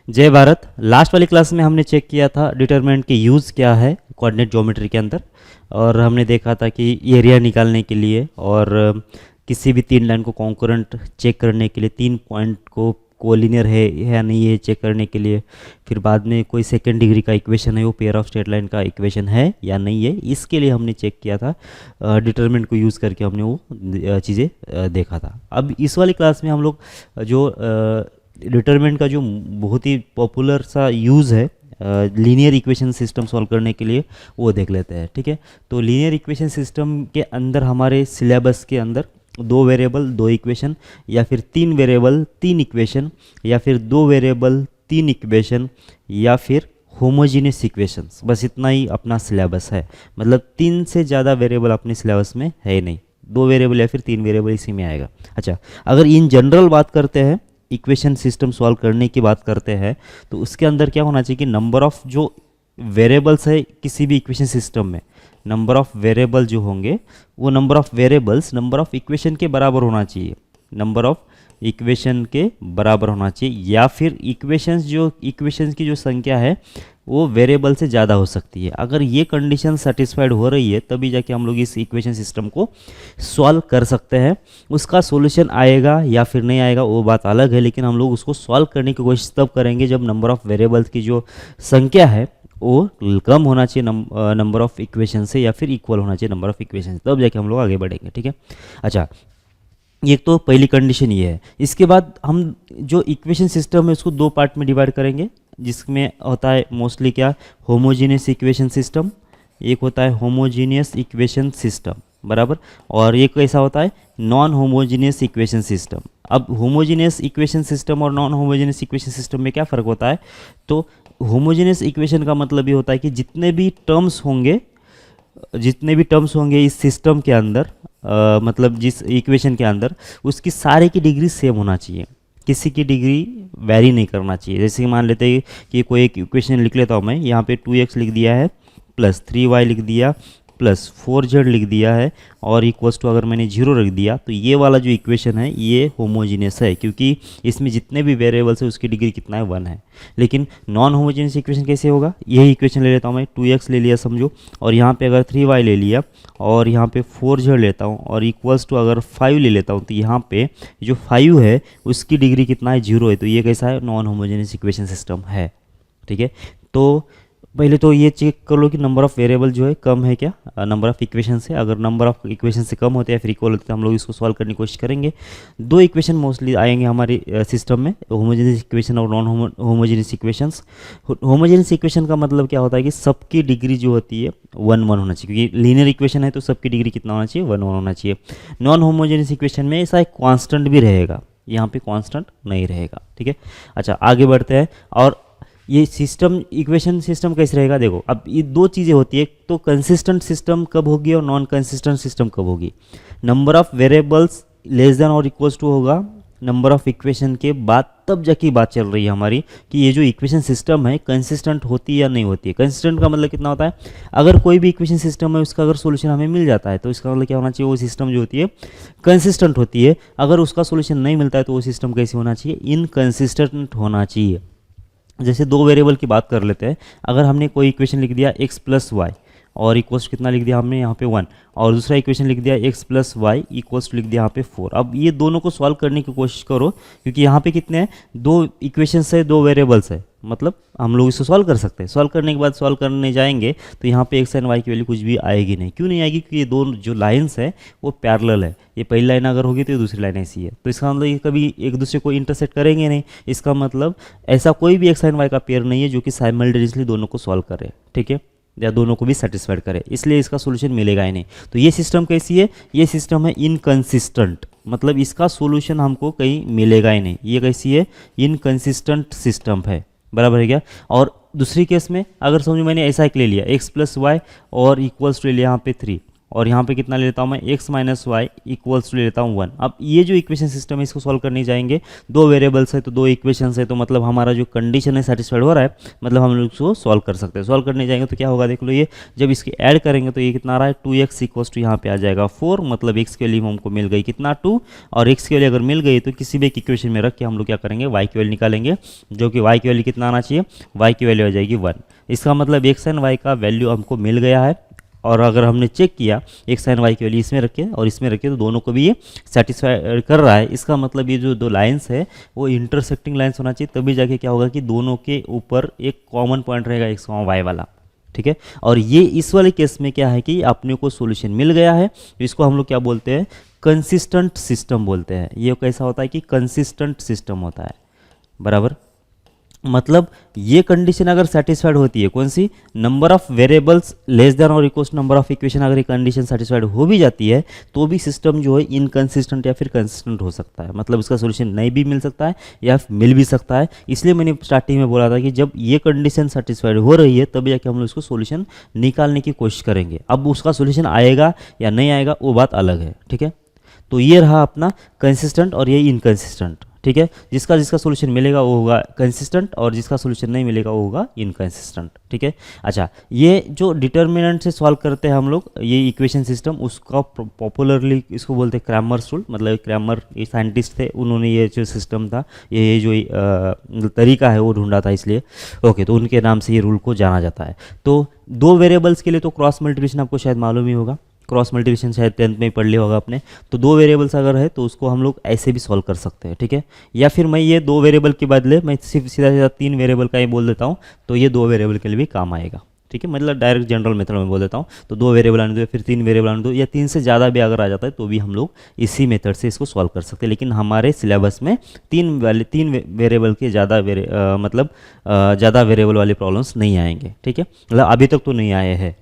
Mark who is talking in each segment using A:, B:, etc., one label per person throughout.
A: जय भारत। लास्ट वाली क्लास में हमने चेक किया था डिटरमिनेंट की यूज़ क्या है कोऑर्डिनेट ज्योमेट्री के अंदर, और हमने देखा था कि एरिया निकालने के लिए और किसी भी तीन लाइन को कॉन्करेंट चेक करने के लिए, तीन पॉइंट को कोलिनियर है या नहीं है चेक करने के लिए, फिर बाद में कोई सेकेंड डिग्री का इक्वेशन है वो पेयर ऑफ स्ट्रेट लाइन का इक्वेशन है या नहीं है, इसके लिए हमने चेक किया था। डिटरमिनेंट को यूज़ करके हमने वो चीज़ें देखा था। अब इस वाली क्लास में हम लोग जो डिटरमिनेंट का जो बहुत ही पॉपुलर सा यूज़ है लीनियर इक्वेशन सिस्टम सॉल्व करने के लिए, वो देख लेते हैं। ठीक है, तो लीनियर इक्वेशन सिस्टम के अंदर हमारे सिलेबस के अंदर दो वेरिएबल दो इक्वेशन, या फिर तीन वेरिएबल तीन इक्वेशन, या फिर दो वेरिएबल तीन इक्वेशन, या फिर होमोजीनियस इक्वेशंस, बस इतना ही अपना सिलेबस है। मतलब तीन से ज़्यादा वेरिएबल अपने सिलेबस में है नहीं, दो वेरिएबल या फिर तीन वेरिएबल इसी में आएगा। अच्छा, अगर इन जनरल बात करते हैं, इक्वेशन सिस्टम सॉल्व करने की बात करते हैं, तो उसके अंदर क्या होना चाहिए कि नंबर ऑफ़ जो वेरिएबल्स है किसी भी इक्वेशन सिस्टम में, नंबर ऑफ़ वेरिएबल जो होंगे वो number of variables number of equation के बराबर होना चाहिए, नंबर ऑफ़ इक्वेशन के बराबर होना चाहिए, या फिर इक्वेशंस की जो संख्या है वो वेरिएबल से ज़्यादा हो सकती है। अगर ये कंडीशन सेटिस्फाइड हो रही है तभी जाके हम लोग इस इक्वेशन सिस्टम को सॉल्व कर सकते हैं। उसका सॉल्यूशन आएगा या फिर नहीं आएगा वो बात अलग है, लेकिन हम लोग उसको सॉल्व करने की कोशिश तब करेंगे जब नंबर ऑफ़ वेरिएबल्स की जो संख्या है वो कम होना चाहिए नंबर ऑफ़ इक्वेशन से, या फिर इक्वल होना चाहिए नंबर ऑफ़ इक्वेशन, तब जाके हम लोग आगे बढ़ेंगे। ठीक है, अच्छा, ये तो पहली कंडीशन ये है। इसके बाद हम जो इक्वेशन सिस्टम है उसको दो पार्ट में डिवाइड करेंगे, जिसमें होता है मोस्टली क्या, होमोजीनियस इक्वेशन सिस्टम, एक होता है होमोजीनियस इक्वेशन सिस्टम, बराबर, और एक कैसा होता है नॉन होमोजीनियस इक्वेशन सिस्टम। अब होमोजीनियस इक्वेशन सिस्टम और नॉन होमोजीनियस इक्वेशन सिस्टम में क्या फ़र्क होता है, तो होमोजीनियस इक्वेशन का मतलब ये होता है कि जितने भी टर्म्स होंगे इस सिस्टम के अंदर, मतलब जिस इक्वेशन के अंदर, उसकी सारे की डिग्री सेम होना चाहिए, किसी की डिग्री वैरी नहीं करना चाहिए। जैसे कि मान लेते हैं कि कोई एक इक्वेशन लिख लेता हूँ मैं, यहाँ पे 2x लिख दिया है, प्लस 3y लिख दिया, प्लस 4z लिख दिया है, और इक्वल्स टू अगर मैंने 0 रख दिया, तो ये वाला जो इक्वेशन है ये होमोजीनियस है, क्योंकि इसमें जितने भी वेरिएबल्स है उसकी डिग्री कितना है, 1 है। लेकिन नॉन होमोजीनियस इक्वेशन कैसे होगा, यही इक्वेशन ले लेता हूँ मैं, 2x ले लिया समझो, और यहाँ पे अगर 3y ले लिया, और यहाँ पे 4z लेता हूँ, और इक्वल्स टू अगर 5 ले लेता हूँ, तो यहाँ पे जो 5 है उसकी डिग्री कितना है, 0 है। तो ये कैसा है, नॉन होमोजीनियस इक्वेशन सिस्टम है। ठीक है, तो पहले तो ये चेक कर लो कि नंबर ऑफ़ वेरिएबल जो है कम है क्या नंबर ऑफ़ इक्वेशन से। अगर नंबर ऑफ़ इक्वेशन से कम होते हैं या फिर इक्वल होते हैं, हम लोग इसको सॉल्व करने की कोशिश करेंगे। दो इक्वेशन मोस्टली आएंगे हमारे सिस्टम में, होमोजेनियस इक्वेशन और non homogeneous equations. Homogeneous equation का मतलब क्या होता है कि सबकी डिग्री जो होती है 1 1 होना चाहिए, क्योंकि लीनियर इक्वेशन है तो सबकी डिग्री कितना होना चाहिए, 1 1 होना चाहिए। नॉन होमोजेनियस इक्वेशन में ऐसा एक कॉन्स्टेंट भी रहेगा, यहाँ पे कॉन्स्टेंट नहीं रहेगा। ठीक है, अच्छा आगे बढ़ते हैं। और ये सिस्टम इक्वेशन सिस्टम कैसे रहेगा, देखो अब ये दो चीज़ें होती है, तो कंसिस्टेंट सिस्टम कब होगी और नॉन कंसिस्टेंट सिस्टम कब होगी। Number of variables less than और इक्वल्स टू होगा नंबर ऑफ़ इक्वेशन के बाद, तब जाके बात चल रही है हमारी कि ये जो इक्वेशन सिस्टम है कंसिस्टेंट होती है या नहीं होती है। कंसिस्टेंट का मतलब कितना होता है, अगर कोई भी इक्वेशन सिस्टम है उसका अगर सोल्यूशन हमें मिल जाता है तो इसका मतलब क्या होना चाहिए, वो सिस्टम जो होती है कंसिस्टेंट होती है। अगर उसका सोल्यूशन नहीं मिलता है तो वो सिस्टम कैसे होना चाहिए, इनकंसिस्टेंट होना चाहिए। जैसे दो वेरिएबल की बात कर लेते हैं, अगर हमने कोई इक्वेशन लिख दिया x प्लस वाई, और इक्वल्स कितना लिख दिया हमने यहाँ पे 1, और दूसरा इक्वेशन लिख दिया x plus y equals to लिख दिया यहाँ पे 4। अब ये दोनों को सॉल्व करने की कोशिश करो, क्योंकि यहाँ पे कितने हैं, दो इक्वेशंस है, दो वेरिएबल्स है, मतलब हम लोग इसको सॉल्व कर सकते हैं। सॉल्व करने के बाद सॉल्व करने जाएंगे तो यहाँ पे x एंड y की वैल्यू कुछ भी आएगी नहीं। क्यों नहीं आएगी, क्योंकि ये दो जो लाइन्स है वो पैरेलल है। ये पहली लाइन अगर होगी तो ये दूसरी लाइन ऐसी है, तो इसका मतलब ये कभी एक दूसरे को इंटरसेक्ट करेंगे नहीं। इसका मतलब ऐसा कोई भी x एंड y का पेयर नहीं है जो कि साइमल्टेनियसली दोनों को सॉल्व करे, ठीक है, या दोनों को भी सेटिस्फाइड करे, इसलिए इसका सोल्यूशन मिलेगा ही नहीं। तो ये सिस्टम कैसी है, ये सिस्टम है इनकंसिस्टेंट, मतलब इसका सोल्यूशन हमको कहीं मिलेगा ही नहीं। ये कैसी है, इनकंसिस्टेंट सिस्टम है, बराबर है क्या। और दूसरी केस में अगर समझो मैंने ऐसा एक ले लिया x प्लस वाई और इक्वल्स टू ले लिया यहाँ पे 3, और यहाँ पे कितना ले लेता हूँ मैं x minus y equals to ले लेता हूँ 1। अब ये जो इक्वेशन सिस्टम है इसको सॉल्व करने जाएंगे, दो वेरिएबल्स है तो दो इक्वेशंस है, तो मतलब हमारा जो कंडीशन है सेटिस्फाइड हो रहा है, मतलब हम लोग इसको सॉल्व कर सकते हैं। सॉल्व करने जाएंगे तो क्या होगा देख लो, ये जब इसकी ऐड करेंगे तो ये कितना आ रहा है 2x इक्वल्स टू यहाँ पे आ जाएगा 4, मतलब x की वैल्यू हमको मिल गई कितना 2, और x की वैल्यू अगर मिल गई तो किसी भी एक इक्वेशन में रख के हम लोग क्या करेंगे y की वैल्यू निकालेंगे, जो कि y की वैल्यू कितना आना चाहिए, y की वैल्यू आ जाएगी 1। इसका मतलब x एंड y का वैल्यू हमको मिल गया है, और अगर हमने चेक किया x एंड y की वैल्यू इसमें रखे और इसमें रखे तो दोनों को भी ये सेटिस्फाई कर रहा है। इसका मतलब ये जो दो लाइंस है वो इंटरसेक्टिंग लाइंस होना चाहिए, तभी जाके क्या होगा कि दोनों के ऊपर एक कॉमन पॉइंट रहेगा x y वाला, ठीक है। और ये इस वाले केस में क्या है कि अपने को सॉल्यूशन मिल गया है, तो इसको हम लोग क्या बोलते हैं, कंसिस्टेंट सिस्टम बोलते हैं। ये कैसा होता है कि कंसिस्टेंट सिस्टम होता है, बराबर। मतलब ये कंडीशन अगर सेटिस्फाइड होती है, कौन सी, number of variables less than और इक्वल नंबर ऑफ इक्वेशन, अगर ये कंडीशन सेटिस्फाइड हो भी जाती है तो भी सिस्टम जो है इनकंसिस्टेंट या फिर कंसिस्टेंट हो सकता है, मतलब उसका सोल्यूशन नहीं भी मिल सकता है या मिल भी सकता है। इसलिए मैंने स्टार्टिंग में बोला था कि जब ये कंडीशन सेटिस्फाइड हो रही है तभी जाके हम लोग इसको सोल्यूशन निकालने की कोशिश करेंगे। अब उसका सोल्यूशन आएगा या नहीं आएगा वो बात अलग है, ठीक है। तो ये रहा अपना कंसिस्टेंट और ये इनकंसिस्टेंट, ठीक है। जिसका जिसका सोल्यूशन मिलेगा वो होगा कंसिस्टेंट और जिसका सोल्यूशन नहीं मिलेगा वो होगा इनकंसिस्टेंट, ठीक है। अच्छा, ये जो डिटर्मिनेंट से सॉल्व करते हैं हम लोग ये इक्वेशन सिस्टम, उसका पॉपुलरली इसको बोलते हैं क्रैमर्स रूल, मतलब क्रैमर ये साइंटिस्ट थे, उन्होंने ये जो सिस्टम था ये जो तरीका है वो ढूंढा था, इसलिए ओके, तो उनके नाम से ये रूल को जाना जाता है। तो दो वेरिएबल्स के लिए तो क्रॉस मल्टीप्लिकेशन आपको शायद मालूम ही होगा, क्रॉस मल्टीप्लिकेशन शायद 10th में ही पढ़ लिया होगा आपने। तो दो वेरिएबल्स अगर है तो उसको हम लोग ऐसे भी सॉल्व कर सकते हैं, ठीक है। या फिर मैं ये दो वेरिएबल के बदले मैं सिर्फ सीधा सीधा तीन वेरिएबल का ही बोल देता हूँ, तो ये दो वेरिएबल के लिए भी काम आएगा, ठीक है। मतलब डायरेक्ट जनरल मेथड में बोल देता हूँ, तो दो वेरिएबल आने दो या फिर तीन वेरिएबल आने दो या तीन से ज़्यादा भी अगर आ जाता है तो भी हम लोग इसी मेथड से इसको सॉल्व कर सकते हैं। लेकिन हमारे सिलेबस में तीन वेरिएबल के ज़्यादा ज़्यादा वेरिएबल वाले प्रॉब्लम्स नहीं आएंगे, ठीक है, मतलब अभी तक तो नहीं आए हैं।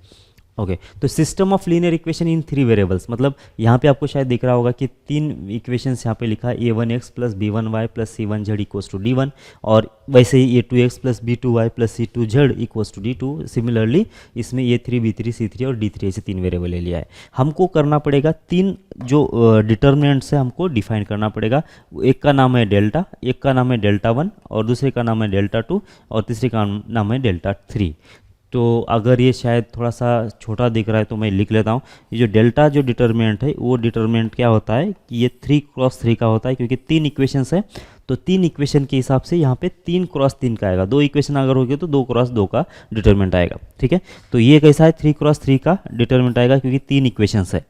A: ओके, तो system of linear equation in three variables, मतलब यहाँ पे आपको शायद दिख रहा होगा कि तीन इक्वेशंस यहाँ पे लिखा है a1x plus b1y plus c1z equals to d1, और वैसे ही a2x plus b2y plus c2z equals to d2। Similarly इसमें a3 b3 c3 और d3 ऐसे तीन वेरिएबल ले लिया है। हमको करना पड़ेगा तीन जो डिटर्मिनेंट्स है हमको डिफाइन करना पड़ेगा। एक का नाम है डेल्टा, एक का नाम है डेल्टा 1 और दूसरे का नाम है डेल्टा 2 और तीसरे का नाम है डेल्टा 3। तो अगर ये शायद थोड़ा सा छोटा दिख रहा है तो मैं लिख लेता हूँ। ये जो डेल्टा जो डिटर्मिनेंट है वो डिटर्मिनेंट क्या होता है कि ये 3x3 का होता है, क्योंकि तीन इक्वेशंस है तो तीन इक्वेशन के हिसाब से यहाँ पे 3x3 का आएगा। दो इक्वेशन अगर हो गए तो 2x2 का डिटर्मिनेंट आएगा, ठीक है। तो ये कैसा है 3x3 का डिटर्मिनेंट आएगा, क्योंकि तीन इक्वेशंस है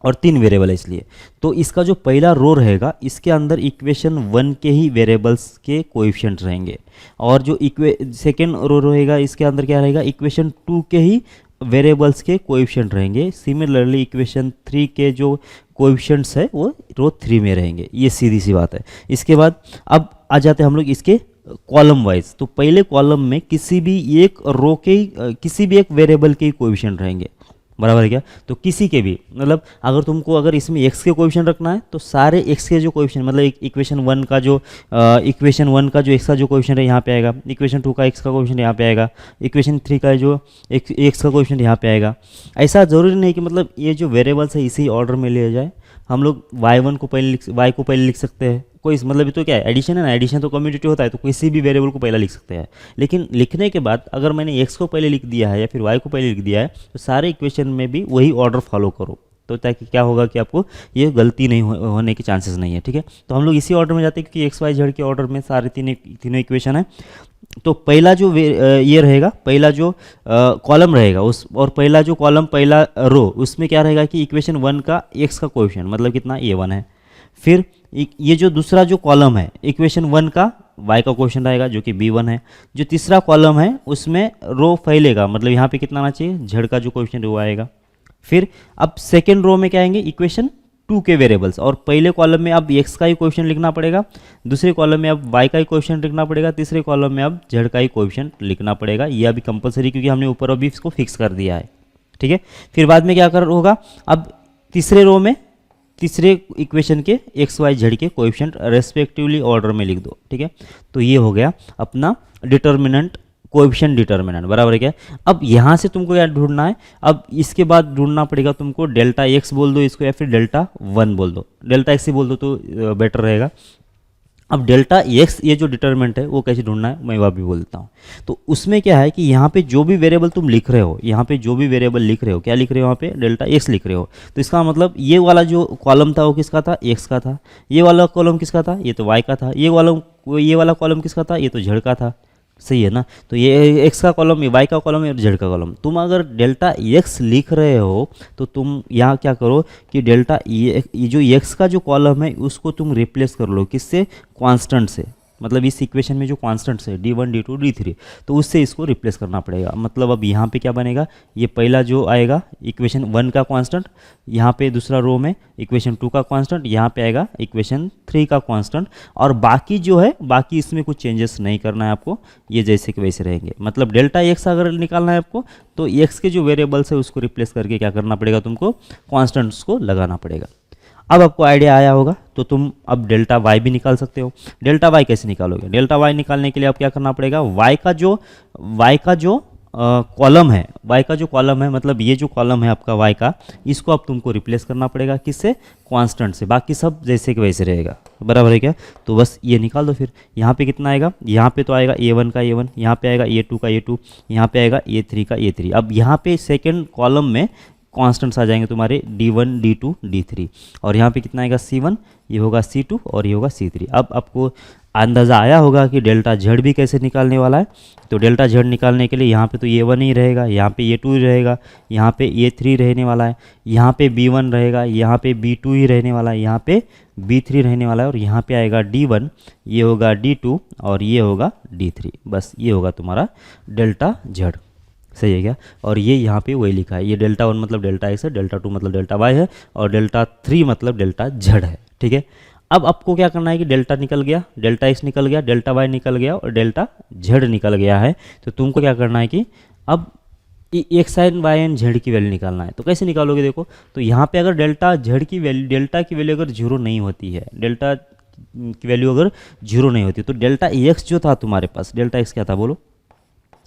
A: और तीन वेरिएबल है इसलिए। तो इसका जो पहला रो रहेगा इसके अंदर इक्वेशन 1 के ही वेरिएबल्स के कोएफिशिएंट रहेंगे, और जो सेकेंड रो रहेगा इसके अंदर क्या रहेगा, इक्वेशन 2 के ही वेरिएबल्स के कोएफिशिएंट रहेंगे। सिमिलरली इक्वेशन 3 के जो कोएफिशिएंट्स है वो रो 3 में रहेंगे। ये सीधी सी बात है। इसके बाद अब आ जाते हैं हम लोग इसके कॉलम वाइज। तो पहले कॉलम में किसी भी एक रो के किसी भी एक वेरिएबल के कोएफिशिएंट रहेंगे, बराबर है क्या। तो किसी के भी, मतलब अगर तुमको अगर इसमें x के कोएफिशिएंट रखना है तो सारे x के जो कोएफिशिएंट, मतलब इक्वेशन 1 का जो x का जो कोएफिशिएंट है यहाँ पे आएगा, इक्वेशन 2 का x का कोएफिशिएंट यहाँ पे आएगा, इक्वेशन 3 का जो x का कोएफिशिएंट यहाँ पे आएगा। ऐसा ज़रूरी नहीं कि मतलब ये जो वेरिएबल्स है इसी ऑर्डर में लिया जाए। हम लोग y1 को पहले y को पहले लिख सकते हैं, कोई मतलब तो क्या है, एडिशन है ना, एडिशन तो कम्यूटेटिव होता है, तो किसी भी वेरिएबल को पहला लिख सकते हैं। लेकिन लिखने के बाद अगर मैंने x को पहले लिख दिया है या फिर y को पहले लिख दिया है तो सारे इक्वेशन में भी वही ऑर्डर फॉलो करो, तो ताकि क्या होगा कि आपको ये गलती नहीं होने के चांसेस नहीं है, ठीक है। तो हम लोग इसी ऑर्डर में जाते हैं क्योंकि एक्स वाई जेड के ऑर्डर में सारे तीनों इक्वेशन है। तो पहला जो ये रहेगा, पहला जो कॉलम रहेगा उस, और पहला जो कॉलम पहला रो, उसमें क्या रहेगा कि इक्वेशन 1 का x का कोएफिशिएंट मतलब कितना a1 है। फिर ये जो दूसरा जो कॉलम है इक्वेशन 1 का y का कोएफिशिएंट आएगा जो कि b1 है। जो तीसरा कॉलम है उसमें रो फैलेगा, मतलब यहाँ पे कितना आना चाहिए, z का जो कोएफिशिएंट वो आएगा। फिर अब सेकेंड रो में क्या आएंगे, इक्वेशन 2 के वेरिएबल्स, और पहले कॉलम में अब x का ही कोएफिशिएंट लिखना पड़ेगा, दूसरे कॉलम में अब y का ही कोएफिशिएंट लिखना पड़ेगा, तीसरे कॉलम में अब z का ही कोएफिशिएंट लिखना पड़ेगा। ये अभी कंपलसरी क्योंकि हमने ऊपर अभी इसको फिक्स कर दिया है, ठीक है। फिर बाद में क्या कर होगा, अब तीसरे रो में तीसरे इक्वेशन के एक्स वाई जेड के कोएफिशिएंट रेस्पेक्टिवली ऑर्डर में लिख दो, ठीक है। तो ये हो गया अपना डिटर्मिनेंट कोएफिशिएंट डिटर्मिनेंट, बराबर है क्या। अब यहाँ से तुमको क्या ढूंढना है, अब इसके बाद ढूंढना पड़ेगा तुमको डेल्टा एक्स बोल दो इसको, या फिर डेल्टा वन बोल दो, डेल्टा एक्स ही बोल दो तो बेटर रहेगा। अब डेल्टा एक्स ये जो डिटर्मिनेंट है वो कैसे ढूंढना है मैं वह भी बोलता हूँ। तो उसमें क्या है कि यहाँ पे जो भी वेरिएबल तुम लिख रहे हो, यहाँ पे जो भी वेरिएबल लिख रहे हो, क्या लिख रहे हो, यहाँ पे डेल्टा एक्स लिख रहे हो, तो इसका मतलब ये वाला जो कॉलम था वो किसका था, एक्स का था। ये वाला कॉलम किसका था, ये तो वाई का था। ये वाला कॉलम किसका था, ये तो जेड का था, सही है ना। तो ये एक्स का कॉलम, ये वाई का कॉलम और जेड का कॉलम। तुम अगर डेल्टा एक्स लिख रहे हो तो तुम यहाँ क्या करो कि डेल्टा ये जो एक्स का जो कॉलम है उसको तुम रिप्लेस कर लो, किससे, कांस्टेंट से। मतलब इस इक्वेशन में जो कांस्टेंट्स है d1 d2 d3, तो उससे इसको रिप्लेस करना पड़ेगा। मतलब अब यहाँ पे क्या बनेगा, ये पहला जो आएगा इक्वेशन 1 का कांस्टेंट, यहाँ पे दूसरा रो में इक्वेशन 2 का कांस्टेंट, यहाँ पे आएगा इक्वेशन 3 का कांस्टेंट, और बाकी जो है बाकी इसमें कुछ चेंजेस नहीं करना है आपको, ये जैसे कि वैसे रहेंगे। मतलब डेल्टा एक्स अगर निकालना है आपको तो एक्स के जो वेरिएबल्स है उसको रिप्लेस करके क्या करना पड़ेगा, तुमको कॉन्स्टेंट्स को लगाना पड़ेगा। अब आपको आइडिया आया होगा तो तुम अब डेल्टा वाई भी निकाल सकते हो। डेल्टा वाई कैसे निकालोगे, डेल्टा वाई निकालने के लिए आप क्या करना पड़ेगा, वाई का जो कॉलम है, वाई का जो कॉलम है, मतलब ये जो कॉलम है आपका वाई का, इसको अब तुमको रिप्लेस करना पड़ेगा किससे, कांस्टेंट से। बाकी सब जैसे कि वैसे रहेगा, बराबर है क्या। तो बस ये निकाल दो। फिर यहाँ पे कितना आएगा, यहाँ पे तो आएगा a1 का a1, यहाँ पे आएगा a2 का a2, यहाँ पे आएगा a3 का a3। अब यहाँ पे सेकेंड कॉलम में कांस्टेंट्स आ जाएंगे तुम्हारे d1 d2 d3, और यहाँ पे कितना आएगा c1, ये होगा c2 और ये होगा c3। अब आपको अंदाज़ा आया होगा कि डेल्टा जेड भी कैसे निकालने वाला है। तो डेल्टा जेड निकालने के लिए यहाँ पे तो a1 ही रहेगा, यहाँ पे a2 ही रहेगा, यहाँ पे a3 रहने वाला है, यहाँ पे b1 रहेगा, यहाँ पे b2 ही रहने वाला है, यहाँ पे b3 रहने वाला है, और यहाँ पे आएगा d1, ये होगा d2 और ये होगा d3। बस ये होगा तुम्हारा डेल्टा जेड, सही है क्या। और ये यहाँ पे वही लिखा है, ये डेल्टा 1 मतलब डेल्टा एक्स है, डेल्टा 2 मतलब डेल्टा वाई है, और डेल्टा 3 मतलब डेल्टा जेड है, ठीक है। अब आपको क्या करना है कि डेल्टा निकल गया, डेल्टा एक्स निकल गया, डेल्टा वाई निकल गया और डेल्टा जेड निकल गया है। तो तुमको क्या करना है कि अब x and y and z की वैल्यू निकालना है। तो कैसे निकालोगे, देखो तो यहाँ पे अगर डेल्टा जेड की वैल्यू, डेल्टा की वैल्यू अगर जीरो नहीं होती है, डेल्टा की वैल्यू अगर जीरो नहीं होती, तो डेल्टा एक्स जो था तुम्हारे पास, डेल्टा एक्स क्या था बोलो,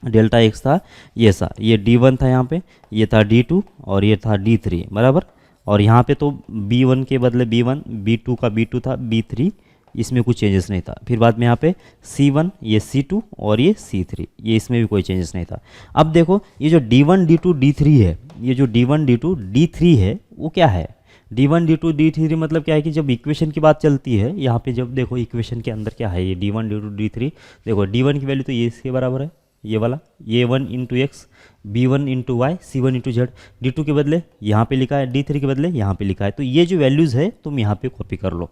A: डेल्टा एक्स था ये d1 था, यहाँ पे ये था d2 और ये था d3, बराबर। और यहाँ पे तो b1 के बदले b1, b2 का b2 था, b3 इसमें कुछ चेंजेस नहीं था। फिर बाद में यहाँ पे c1, ये c2 और ये c3, ये इसमें भी कोई चेंजेस नहीं था। अब देखो ये जो d1 d2 d3 है, ये जो d1 d2 d3 है वो क्या है, d1 d2 d3 मतलब क्या है कि जब इक्वेशन की बात चलती है, यहाँ पे जब देखो इक्वेशन के अंदर क्या है, ये d1 d2 d3, देखो d1 की वैल्यू तो ये इसके बराबर है, ये वाला a1 into x, b1 into y, c1 into z. d2 के बदले यहाँ पे लिखा है, d3 के बदले यहाँ पे लिखा है। तो ये जो वैल्यूज़ है तुम यहाँ पे कॉपी कर लो,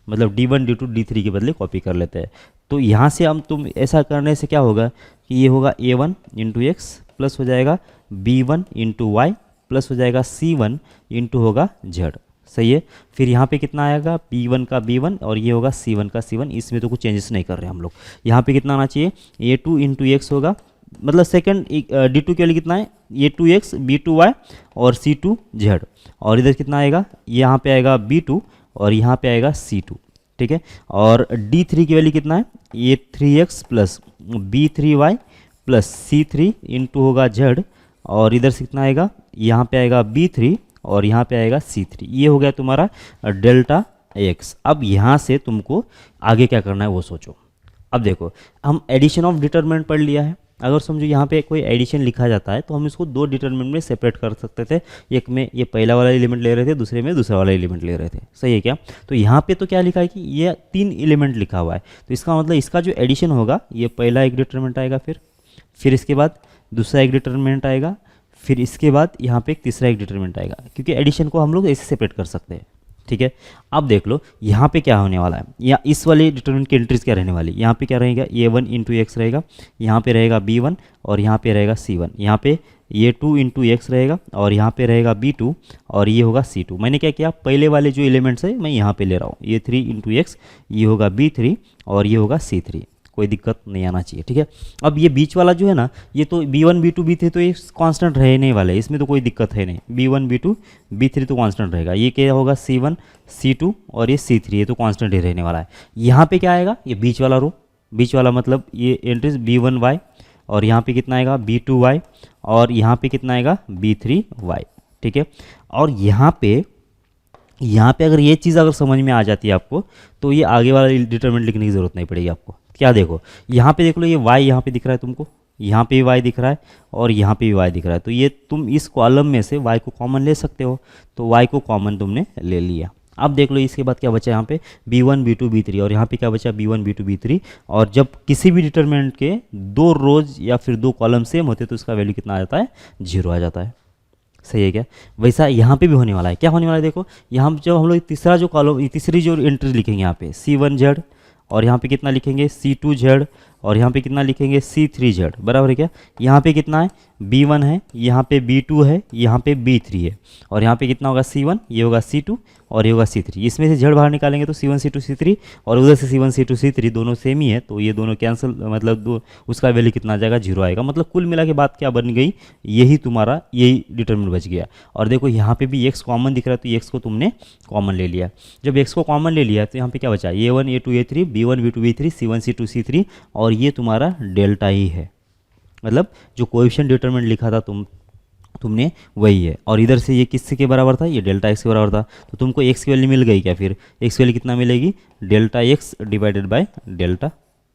A: मतलब d1 d2 d3 के बदले कॉपी कर लेते हैं। तो यहाँ से हम तुम ऐसा करने से क्या होगा कि ये होगा a1 इंटू एक्स प्लस हो जाएगा b1 इंटू वाई प्लस हो जाएगा c1 इंटू होगा जेड, सही है। फिर यहाँ पे कितना आएगा, b1 का b1 और ये होगा c1 का c1, इसमें तो कुछ चेंजेस नहीं कर रहे हम लोग। यहाँ पे कितना आना चाहिए, a2 इंटू एक्स होगा, मतलब सेकंड d2 के लिए कितना है, a2x b2y और c2 z, और इधर कितना आएगा, यहाँ पे आएगा b2 और यहाँ पे आएगा c2, ठीक है। और d3 की वैल्यू कितना है, a3x plus b3y plus c3 into होगा z, और इधर से कितना आएगा, यहाँ पे आएगा b3 और यहाँ पे आएगा c3। ये हो गया तुम्हारा डेल्टा x। अब यहाँ से तुमको आगे क्या करना है वो सोचो। अब देखो हम एडिशन ऑफ डिटरमिनेंट पढ़ लिया है। अगर समझो यहाँ पे कोई एडिशन लिखा जाता है तो हम इसको दो डिटरमिनेंट में सेपरेट कर सकते थे, एक में ये पहला वाला एलिमेंट ले रहे थे, दूसरे में दूसरा वाला एलिमेंट ले रहे थे, सही है क्या। तो यहाँ पे तो क्या लिखा है कि ये 3 एलिमेंट लिखा हुआ है, तो इसका मतलब इसका जो एडिशन होगा ये पहला एक डिटरमिनेंट आएगा, फिर इसके बाद दूसरा एक डिटरमिनेंट आएगा, फिर इसके बाद यहाँ पे एक तीसरा एक डिटरमिनेंट आएगा, क्योंकि एडिशन को हम लोग ऐसे सेपरेट कर सकते हैं, ठीक है। अब देख लो यहाँ पे क्या होने वाला है, या इस वाले डिटरमिनेंट की एंट्रीज क्या रहने वाली, यहाँ पे क्या रहेगा, a1 इंटू एक्स रहेगा, यहाँ पे रहेगा b1 और यहाँ पे रहेगा c1, यहाँ पे a2 इंटू एक्स रहेगा और यहाँ पे रहेगा b2 और ये होगा c2। मैंने क्या किया, पहले वाले जो एलिमेंट्स है मैं यहाँ पे ले रहा हूँ, a3 इंटू एक्स, ये होगा b3 और ये होगा c3, कोई दिक्कत नहीं आना चाहिए, ठीक है। अब ये बीच वाला जो है ना, ये तो b1 b2 b3 तो ये कांस्टेंट रहने वाले, इसमें तो कोई दिक्कत है नहीं, b1 b2 b3 तो कांस्टेंट रहेगा। ये क्या होगा, c1 c2 और ये c3, ये तो कांस्टेंट ही रहने वाला है। यहाँ पे क्या आएगा, ये बीच वाला रो, बीच वाला मतलब ये एंट्रीज b1y और यहाँ पे कितना आएगा b2y, और यहाँ पे कितना आएगा b3y, ठीक है। और यहाँ पे अगर ये चीज़ अगर समझ में आ जाती है आपको, तो ये आगे वाला डिटरमिनेंट लिखने की ज़रूरत नहीं पड़ेगी आपको। क्या देखो, यहाँ पे देख लो, ये y यहाँ पे दिख रहा है तुमको, यहाँ पे भी y दिख रहा है और यहाँ पे भी y दिख रहा है, तो ये तुम इस कॉलम में से y को कॉमन ले सकते हो, तो y को कॉमन तुमने ले लिया। अब देख लो इसके बाद क्या बचा यहाँ पे b1 b2 b3, और यहाँ पे क्या बचा b1 b2 b3, और जब किसी भी डिटरमिनेंट के 2 रोज या फिर 2 कॉलम सेम होते तो उसका वैल्यू कितना आ जाता है, 0 आ जाता है। सही है क्या? वैसा यहाँ पे भी होने वाला है। क्या होने वाला है देखो, यहाँ जब हम लोग तीसरा जो कॉलम, तीसरी जो एंट्री लिखेंगे यहाँ पे C1Z, और यहाँ पे कितना लिखेंगे C2Z, और यहाँ पे कितना लिखेंगे C3Z, बराबर है क्या? यहाँ पे कितना है B1 है, यहाँ पे B2 है, यहाँ पे B3 है, और यहाँ पे कितना होगा C1, ये होगा C2 और ये होगा C3। इसमें से Z बाहर निकालेंगे तो C1 C2 C3, और उधर से C1 C2 C3 दोनों सेम ही है, तो ये दोनों कैंसिल, मतलब उसका वैल्यू कितना आ जाएगा, 0 आएगा। मतलब कुल मिला के बात क्या बन गई, यही तुम्हारा यही डिटरमिनेंट बच गया। और देखो यहाँ पे भी x कॉमन दिख रहा है, तो x को तुमने कॉमन ले लिया। जब x को कॉमन ले लिया तो यहाँ पे क्या बचा, A1 A2 A3 B1 B2 B3 C1 C2 C3, और ये तुम्हारा डेल्टा ही है। मतलब जो कोएफिशिएंट डिटरमिनेंट लिखा था तुमने वही है। और इधर से ये किससे के बराबर था, ये डेल्टा x के बराबर था, तो तुमको x की वैल्यू मिल गई क्या? फिर x की वैल्यू कितना मिलेगी, delta x divided by delta.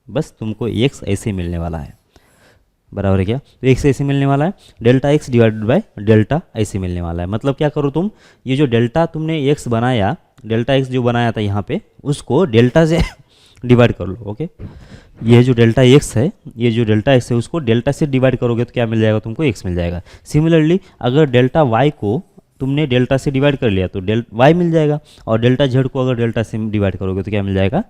A: बस तुमको x ऐसे मिलने वाला है, बराबर है क्या? तो x ऐसे मिलने वाला है, delta x divided by delta ऐसे मिलने वाला है। मतलब क्या करो तुम, ये जो डेल्टा तुमने x बनाया, डेल्टा x जो बनाया था यहाँ पे, उसको डेल्टा से डिवाइड कर लो। ओके, ये जो डेल्टा x है, ये जो डेल्टा x है उसको डेल्टा से डिवाइड करोगे तो क्या मिल जाएगा तुमको, x मिल जाएगा। सिमिलरली अगर डेल्टा y को तुमने डेल्टा से डिवाइड कर लिया तो y मिल जाएगा, और डेल्टा z को अगर डेल्टा से डिवाइड करोगे तो क्या मिल जाएगा,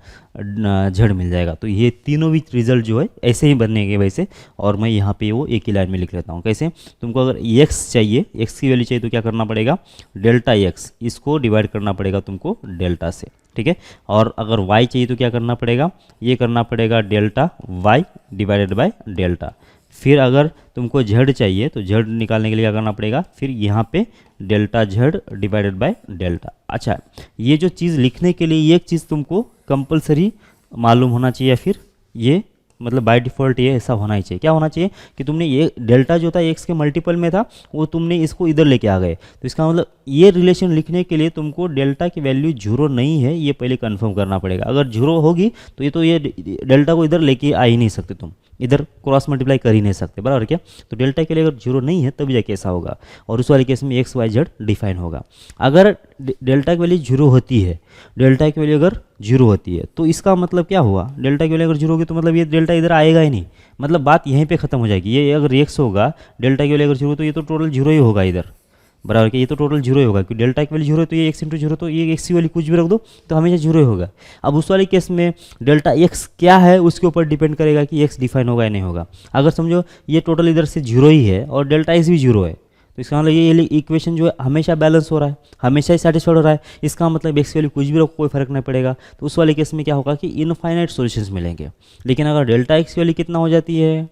A: z मिल जाएगा। तो ये तीनों भी रिजल्ट जो है ऐसे ही बनेंगे वैसे, और मैं यहाँ पे वो एक ही लाइन में लिख लेता हूँ। कैसे, तुमको अगर x चाहिए, x की वैल्यू चाहिए तो क्या करना पड़ेगा, डेल्टा x, इसको डिवाइड करना पड़ेगा तुमको डेल्टा से, ठीक है। और अगर y चाहिए तो क्या करना पड़ेगा, ये करना पड़ेगा delta y divided by delta. फिर अगर तुमको z चाहिए तो z निकालने के लिए क्या करना पड़ेगा, फिर यहाँ पे delta z divided by delta. अच्छा, ये जो चीज़ लिखने के लिए ये एक चीज़ तुमको कंपलसरी मालूम होना चाहिए, फिर ये मतलब बाय डिफ़ॉल्ट ये ऐसा होना ही चाहिए। क्या होना चाहिए कि तुमने ये डेल्टा जो था x के मल्टीपल में था, वो तुमने इसको इधर लेके आ गए, तो इसका मतलब ये रिलेशन लिखने के लिए तुमको डेल्टा की वैल्यू 0 नहीं है ये पहले कंफर्म करना पड़ेगा। अगर 0 होगी तो ये डेल्टा को इधर लेके आ ही नहीं सकते, तुम इधर क्रॉस मल्टीप्लाई कर ही नहीं सकते, बराबर क्या? तो डेल्टा के लिए अगर 0 नहीं है तब जाके ऐसा होगा, और उस वाले केस में एक्स वाई जेड डिफाइन होगा। अगर डेल्टा की वैल्यू 0 होती है, डेल्टा की वैल्यू अगर 0 होती है तो इसका मतलब क्या हुआ, डेल्टा की वैल्यू अगर 0 होगी तो मतलब ये डेल्टा इधर आएगा ही नहीं, मतलब बात यहीं पे खत्म हो जाएगी। ये अगर एक्स होगा, डेल्टा की वैल्यू अगर 0 तो ये तो टोटल 0 ही होगा इधर, बराबर कि ये तो टोटल 0 ही होगा, क्योंकि डेल्टा की वैल्यू 0 है तो ये x इंटू 0, तो ये एक्स की वैल्यू कुछ भी रख दो तो हमेशा 0 ही होगा। अब उस वाले केस में डेल्टा x क्या है उसके ऊपर डिपेंड करेगा कि x डिफाइन होगा या नहीं होगा। अगर समझो ये टोटल इधर से 0 ही है और डेल्टा x भी 0 है, तो इसका मतलब ये इक्वेशन जो है हमेशा बैलेंस हो रहा है, हमेशा ही सेटिस्फाइड हो रहा है। इसका मतलब x की वैल्यू कुछ भी रखो कोई फर्क नहीं पड़ेगा। तो उस वाले केस में क्या होगा कि इनफाइनाइट सॉल्यूशंस मिलेंगे। लेकिन अगर डेल्टा x की वैल्यू कितना हो जाती है,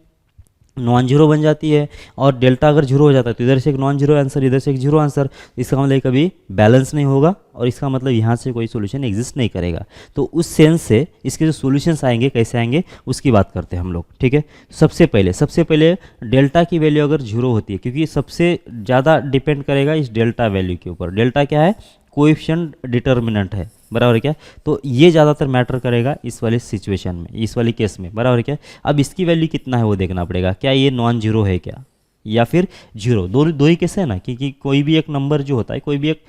A: नॉन जीरो बन जाती है, और डेल्टा अगर 0 हो जाता है तो इधर से एक नॉन जीरो आंसर, इधर से एक 0 आंसर, इसका मतलब कभी बैलेंस नहीं होगा, और इसका मतलब यहाँ से कोई सॉल्यूशन एग्जिस्ट नहीं करेगा। तो उस सेंस से इसके जो सॉल्यूशंस आएंगे कैसे आएंगे उसकी बात करते हैं हम लोग, ठीक है। सबसे पहले डेल्टा की वैल्यू अगर 0 होती है, क्योंकि सबसे ज़्यादा डिपेंड करेगा इस डेल्टा वैल्यू के ऊपर। डेल्टा क्या है, कोएफिशिएंट डिटर्मिनेंट है, बराबर क्या? तो ये ज़्यादातर मैटर करेगा इस वाले सिचुएशन में, इस वाली केस में, बराबर क्या? अब इसकी वैल्यू कितना है वो देखना पड़ेगा, क्या ये नॉन जीरो है क्या या फिर 0, दो ही केस है ना, क्योंकि कोई भी एक नंबर जो होता है, कोई भी एक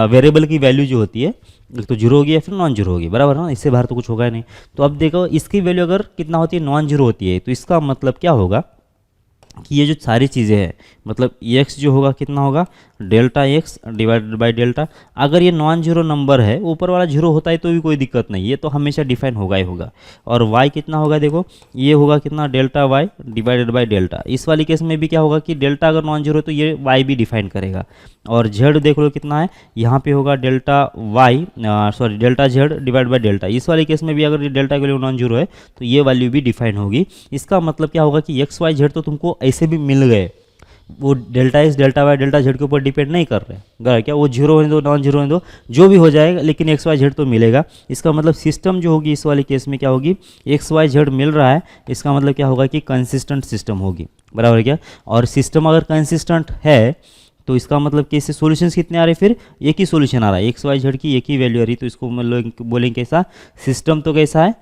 A: वेरिएबल की वैल्यू जो होती है तो 0 होगी या फिर नॉन जीरो होगी, बराबर ना, इससे बाहर तो कुछ होगा ही नहीं। तो अब देखो इसकी वैल्यू अगर कितना होती है, नॉन जीरो होती है, तो इसका मतलब क्या होगा कि ये जो सारी चीज़ें हैं, मतलब x जो होगा कितना होगा, delta x divided by delta. अगर ये नॉन जीरो नंबर है, ऊपर वाला 0 होता है तो भी कोई दिक्कत नहीं, ये तो हमेशा डिफाइन होगा ही होगा। और y कितना होगा, देखो ये होगा कितना, delta y divided by delta. इस वाली केस में भी क्या होगा कि डेल्टा अगर नॉन जीरो है तो ये y भी डिफाइन करेगा। और z देख लो कितना है, यहाँ पे होगा delta z divide by delta. इस वाले केस में भी अगर ये डेल्टा की वैल्यू नॉन जीरो है तो ये वैल्यू भी डिफाइन होगी। इसका मतलब क्या होगा कि x y z तो तुमको ऐसे भी मिल गए, वो delta x delta y delta z के ऊपर डिपेंड नहीं कर रहे हैं क्या, वो जीरो होने दो नॉन जीरो होने दो जो भी हो जाएगा, लेकिन एक्स वाई जेड तो मिलेगा। इसका मतलब सिस्टम जो होगी इस वाले केस में क्या होगी, एक्स वाई जेड मिल रहा है, इसका मतलब क्या होगा कि कंसिस्टेंट सिस्टम होगी, बराबर है क्या। और सिस्टम अगर कंसिस्टेंट है तो इसका मतलब कि इससे सॉल्यूशंस कितने आ रहे हैं, फिर एक ही सॉल्यूशन आ रहा है, एक्स वाई जेड की एक ही वैल्यू आ रही है, तो इसको मतलब बोलेंगे कैसा, सिस्टम तो कैसा है,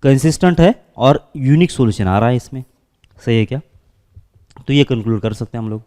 A: कंसिस्टेंट है और यूनिक सॉल्यूशन आ रहा है इसमें, सही है क्या। तो ये कंक्लूड कर सकते हैं हम लोग।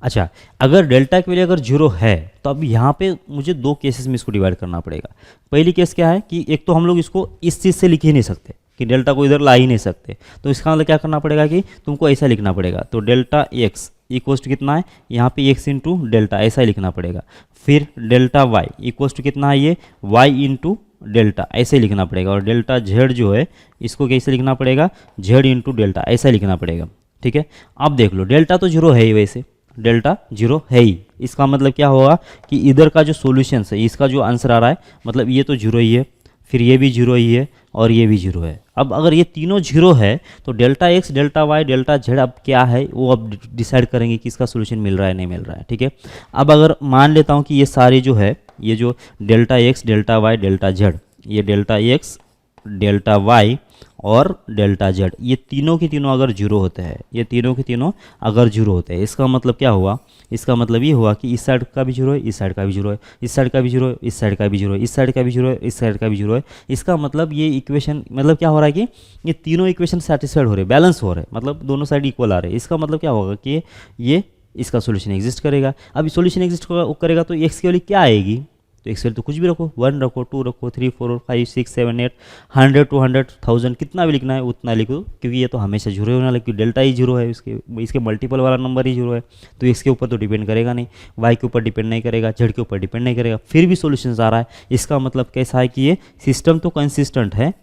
A: अच्छा, अगर डेल्टा की वैल्यू अगर जीरो है तो अब यहाँ पे मुझे दो केसेस में इसको डिवाइड करना पड़ेगा। पहली केस क्या है कि एक तो हम लोग इसको इस चीज़ से लिख ही नहीं सकते कि डेल्टा को इधर ला ही नहीं सकते, तो इसका मतलब क्या करना पड़ेगा कि तुमको ऐसा लिखना पड़ेगा, तो डेल्टा एक्स इक्वल्स टू कितना है, यहाँ पे एक्स इंटू डेल्टा ऐसा ही लिखना पड़ेगा। फिर डेल्टा वाई इक्वल्स टू कितना है, ये वाई इंटू डेल्टा ऐसे ही लिखना पड़ेगा। और डेल्टा जेड जो है इसको कैसे लिखना पड़ेगा, जेड इंटू डेल्टा ऐसा ही लिखना पड़ेगा, ठीक है। अब देख लो डेल्टा तो जीरो है ही, वैसे डेल्टा जीरो है ही, इसका मतलब क्या होगा कि इधर का जो सॉल्यूशन है, इसका जो आंसर आ रहा है, मतलब ये तो जीरो ही है, फिर ये भी जीरो ही है और ये भी जीरो है। अब अगर ये तीनों जीरो है तो delta x delta y delta z अब क्या है वो अब डिसाइड करेंगे कि इसका सोल्यूशन मिल रहा है नहीं मिल रहा है, ठीक है। अब अगर मान लेता हूँ कि ये सारे जो है, ये जो delta x delta y delta z, ये डेल्टा एक्स डेल्टा वाई और डेल्टा जेड, ये तीनों के तीनों अगर जीरो होते हैं, ये तीनों के तीनों अगर जीरो होते हैं, इसका मतलब क्या हुआ, इसका मतलब ये हुआ कि इस साइड का भी जीरो है, इस साइड का भी जीरो है, इस साइड का भी जीरो है, इस साइड का भी जीरो है, इस साइड का भी जीरो है, इस साइड का भी जीरो है। इसका मतलब ये इक्वेशन मतलब क्या हो रहा है कि ये तीनों इक्वेशन सेटिस्फाइड हो रहे हैं, बैलेंस हो रहे हैं, मतलब दोनों साइड इक्वल आ रहे हैं। इसका मतलब क्या होगा कि ये इसका सोल्यूशन एग्जिस्ट करेगा। अब सोल्यूशन एग्जिस्ट करेगा तो एक्स की वैल्यू क्या आएगी, तो एक्स वैल्यू तो कुछ भी रखो, 1 रखो, 2 रखो, 3 4 5 6 7 8 100 200 1000 कितना भी लिखना है उतना लिखो, क्योंकि ये तो हमेशा जीरो होने वाला, क्योंकि डेल्टा ही जीरो है, इसके मल्टीपल वाला नंबर ही जीरो है, तो एक्स के ऊपर तो डिपेंड करेगा नहीं, वाई के ऊपर डिपेंड नहीं करेगा, जेड के ऊपर डिपेंड नहीं करेगा, फिर भी सोल्यूशन आ रहा है। इसका मतलब कैसा है कि ये सिस्टम तो कंसिस्टेंट है,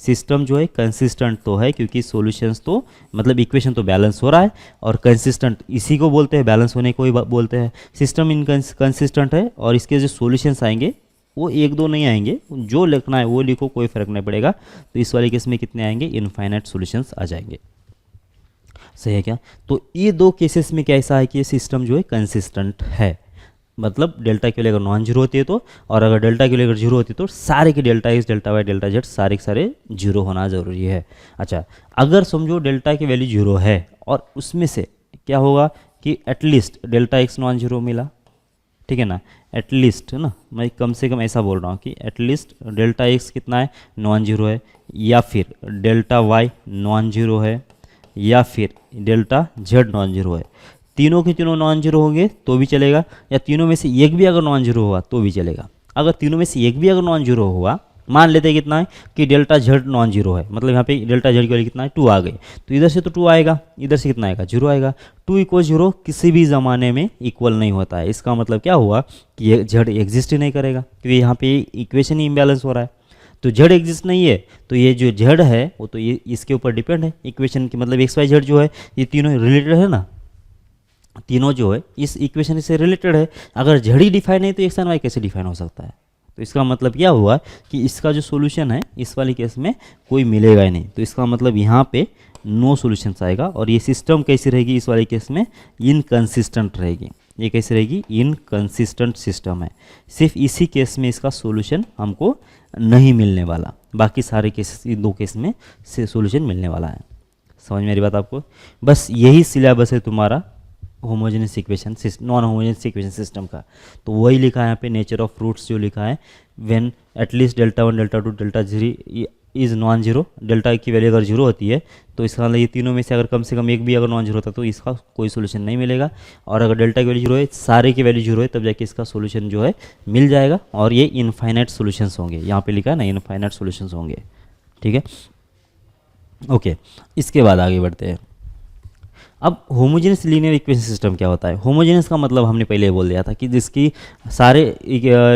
A: सिस्टम जो है कंसिस्टेंट तो है, क्योंकि सॉल्यूशंस तो मतलब इक्वेशन तो बैलेंस हो रहा है, और कंसिस्टेंट इसी को बोलते हैं, बैलेंस होने को ही बोलते हैं। सिस्टम इन कंसिस्टेंट है और इसके जो सॉल्यूशंस आएंगे वो एक दो नहीं आएंगे, जो लिखना है वो लिखो, कोई फर्क नहीं पड़ेगा। तो इस वाले केस में कितने आएंगे, इनफाइनाइट सॉल्यूशंस आ जाएंगे, सही है क्या। तो ये दो केसेस में कैसा है कि ये सिस्टम जो है कंसिस्टेंट है, मतलब डेल्टा की वैल्यू अगर नॉन जीरो होती है तो, और अगर डेल्टा की वैल्यू अगर जीरो होती है तो सारे के delta x delta y delta z सारे के सारे जीरो होना ज़रूरी है। अच्छा, अगर समझो डेल्टा की वैल्यू जीरो है और उसमें से क्या होगा कि at least delta x non zero मिला, ठीक है ना, एटलीस्ट है ना, मैं कम से कम ऐसा बोल रहा हूँ कि एटलीस्ट डेल्टा एक्स कितना है, नॉन जीरो है, या फिर डेल्टा वाई नॉन जीरो है, या फिर डेल्टा जेड नॉन जीरो है। तीनों के तीनों नॉन जीरो होंगे तो भी चलेगा, या तीनों में से एक भी अगर नॉन जीरो हुआ तो भी चलेगा। अगर तीनों में से एक भी अगर नॉन जीरो हुआ, मान लेते हैं कितना है कि डेल्टा जेड नॉन जीरो है, मतलब यहाँ पे डेल्टा जेड की वैल्यू कितना है, 2 आ गई, तो इधर से तो 2 आएगा, इधर से कितना आएगा, 0 आएगा। 2 इक्वल 0 किसी भी ज़माने में इक्वल नहीं होता है। इसका मतलब क्या हुआ कि ये जेड एग्जिस्ट ही नहीं करेगा, क्योंकि यहाँ पे इक्वेशन ही इम्बैलेंस हो रहा है। तो जेड एग्जिस्ट नहीं है, तो ये जो जेड है वो तो ये इसके ऊपर डिपेंड है इक्वेशन की, मतलब एक्स वाई जेड जो है ये तीनों रिलेटेड है ना, तीनों जो है इस इक्वेशन से रिलेटेड है। अगर जेड ही डिफाइन है तो एक्स एंड वाई कैसे डिफाइन हो सकता है। तो इसका मतलब क्या हुआ कि इसका जो सॉल्यूशन है इस वाली केस में कोई मिलेगा ही नहीं, तो इसका मतलब यहाँ पे नो सॉल्यूशन आएगा। और ये सिस्टम कैसी रहेगी इस वाली केस में, इनकंसिस्टेंट रहेगी। ये कैसे रहेगी, इनकंसिस्टेंट सिस्टम है। सिर्फ इसी केस में इसका सॉल्यूशन हमको नहीं मिलने वाला, बाकी सारे केस इन दो केस में से सॉल्यूशन मिलने वाला है। समझ मेरी बात आपको, बस यही सिलेबस है तुम्हारा homogeneous equation non homogeneous equation system का। तो वही लिखा है यहाँ पे, नेचर ऑफ रूट्स जो लिखा है, when at least delta 1 delta 2 delta 3 is non zero, delta की वैल्यू अगर जीरो होती है तो इसका मतलब ये तीनों में से अगर कम से कम एक भी अगर नॉन जीरो होता है तो इसका कोई सोल्यूशन नहीं मिलेगा। और अगर डेल्टा की वैल्यू जीरो है, सारे की वैल्यू जीरो है, तब जाके इसका सोल्यूशन जो है मिल जाएगा, और ये इनफाइनाइट सोल्यूशंस होंगे। यहाँ पे लिखा है ना, इनफाइनाइट सोल्यूशंस होंगे, ठीक है। ओके, इसके बाद आगे बढ़ते हैं। अब होमोजेनियस लीनियर इक्वेशन सिस्टम क्या होता है। होमोजेनियस का मतलब हमने पहले बोल दिया था कि जिसकी सारे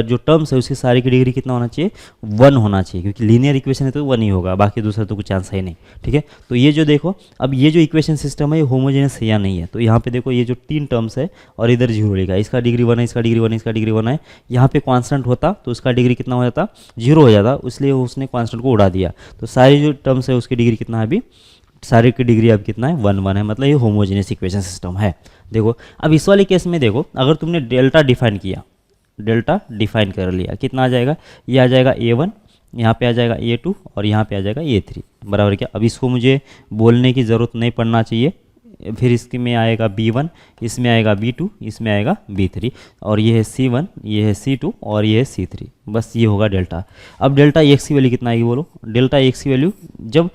A: जो टर्म्स है उसकी सारी की डिग्री कितना होना चाहिए, 1 होना चाहिए, क्योंकि लीनियर इक्वेशन है तो 1 ही होगा, बाकी दूसरा तो कुछ चांस है नहीं, ठीक है। तो ये जो देखो, अब ये जो इक्वेशन सिस्टम है ये होमोजेनियस है या नहीं है, तो यहाँ पे देखो ये जो 3 टर्म्स है और इधर जीरो लिखा है, इसका डिग्री 1 है, इसका डिग्री 1 है, इसका डिग्री 1 है। यहाँ पे कॉन्स्टेंट होता तो उसका डिग्री कितना हो जाता, 0 हो जाता, इसलिए उसने कॉन्स्टेंट को उड़ा दिया। तो सारी जो टर्म्स है उसकी डिग्री कितना है अभी सारे की डिग्री अब कितना है 1 1 है, मतलब ये होमोजेनियस इक्वेशन सिस्टम है। देखो अब इस वाले केस में देखो, अगर तुमने डेल्टा डिफाइन किया, डेल्टा डिफाइन कर लिया, कितना आ जाएगा, ये आ जाएगा A1, यहाँ पे आ जाएगा A2 और यहाँ पे आ जाएगा A3, बराबर क्या। अब इसको मुझे बोलने की ज़रूरत नहीं पड़ना चाहिए, फिर इसके में आएगा B1, इसमें आएगा B2, इसमें आएगा B3, और ये है C1, ये है C2 और ये है C3, बस ये होगा डेल्टा। अब डेल्टा x की वैल्यू कितना आएगी बोलो, डेल्टा x की वैल्यू जब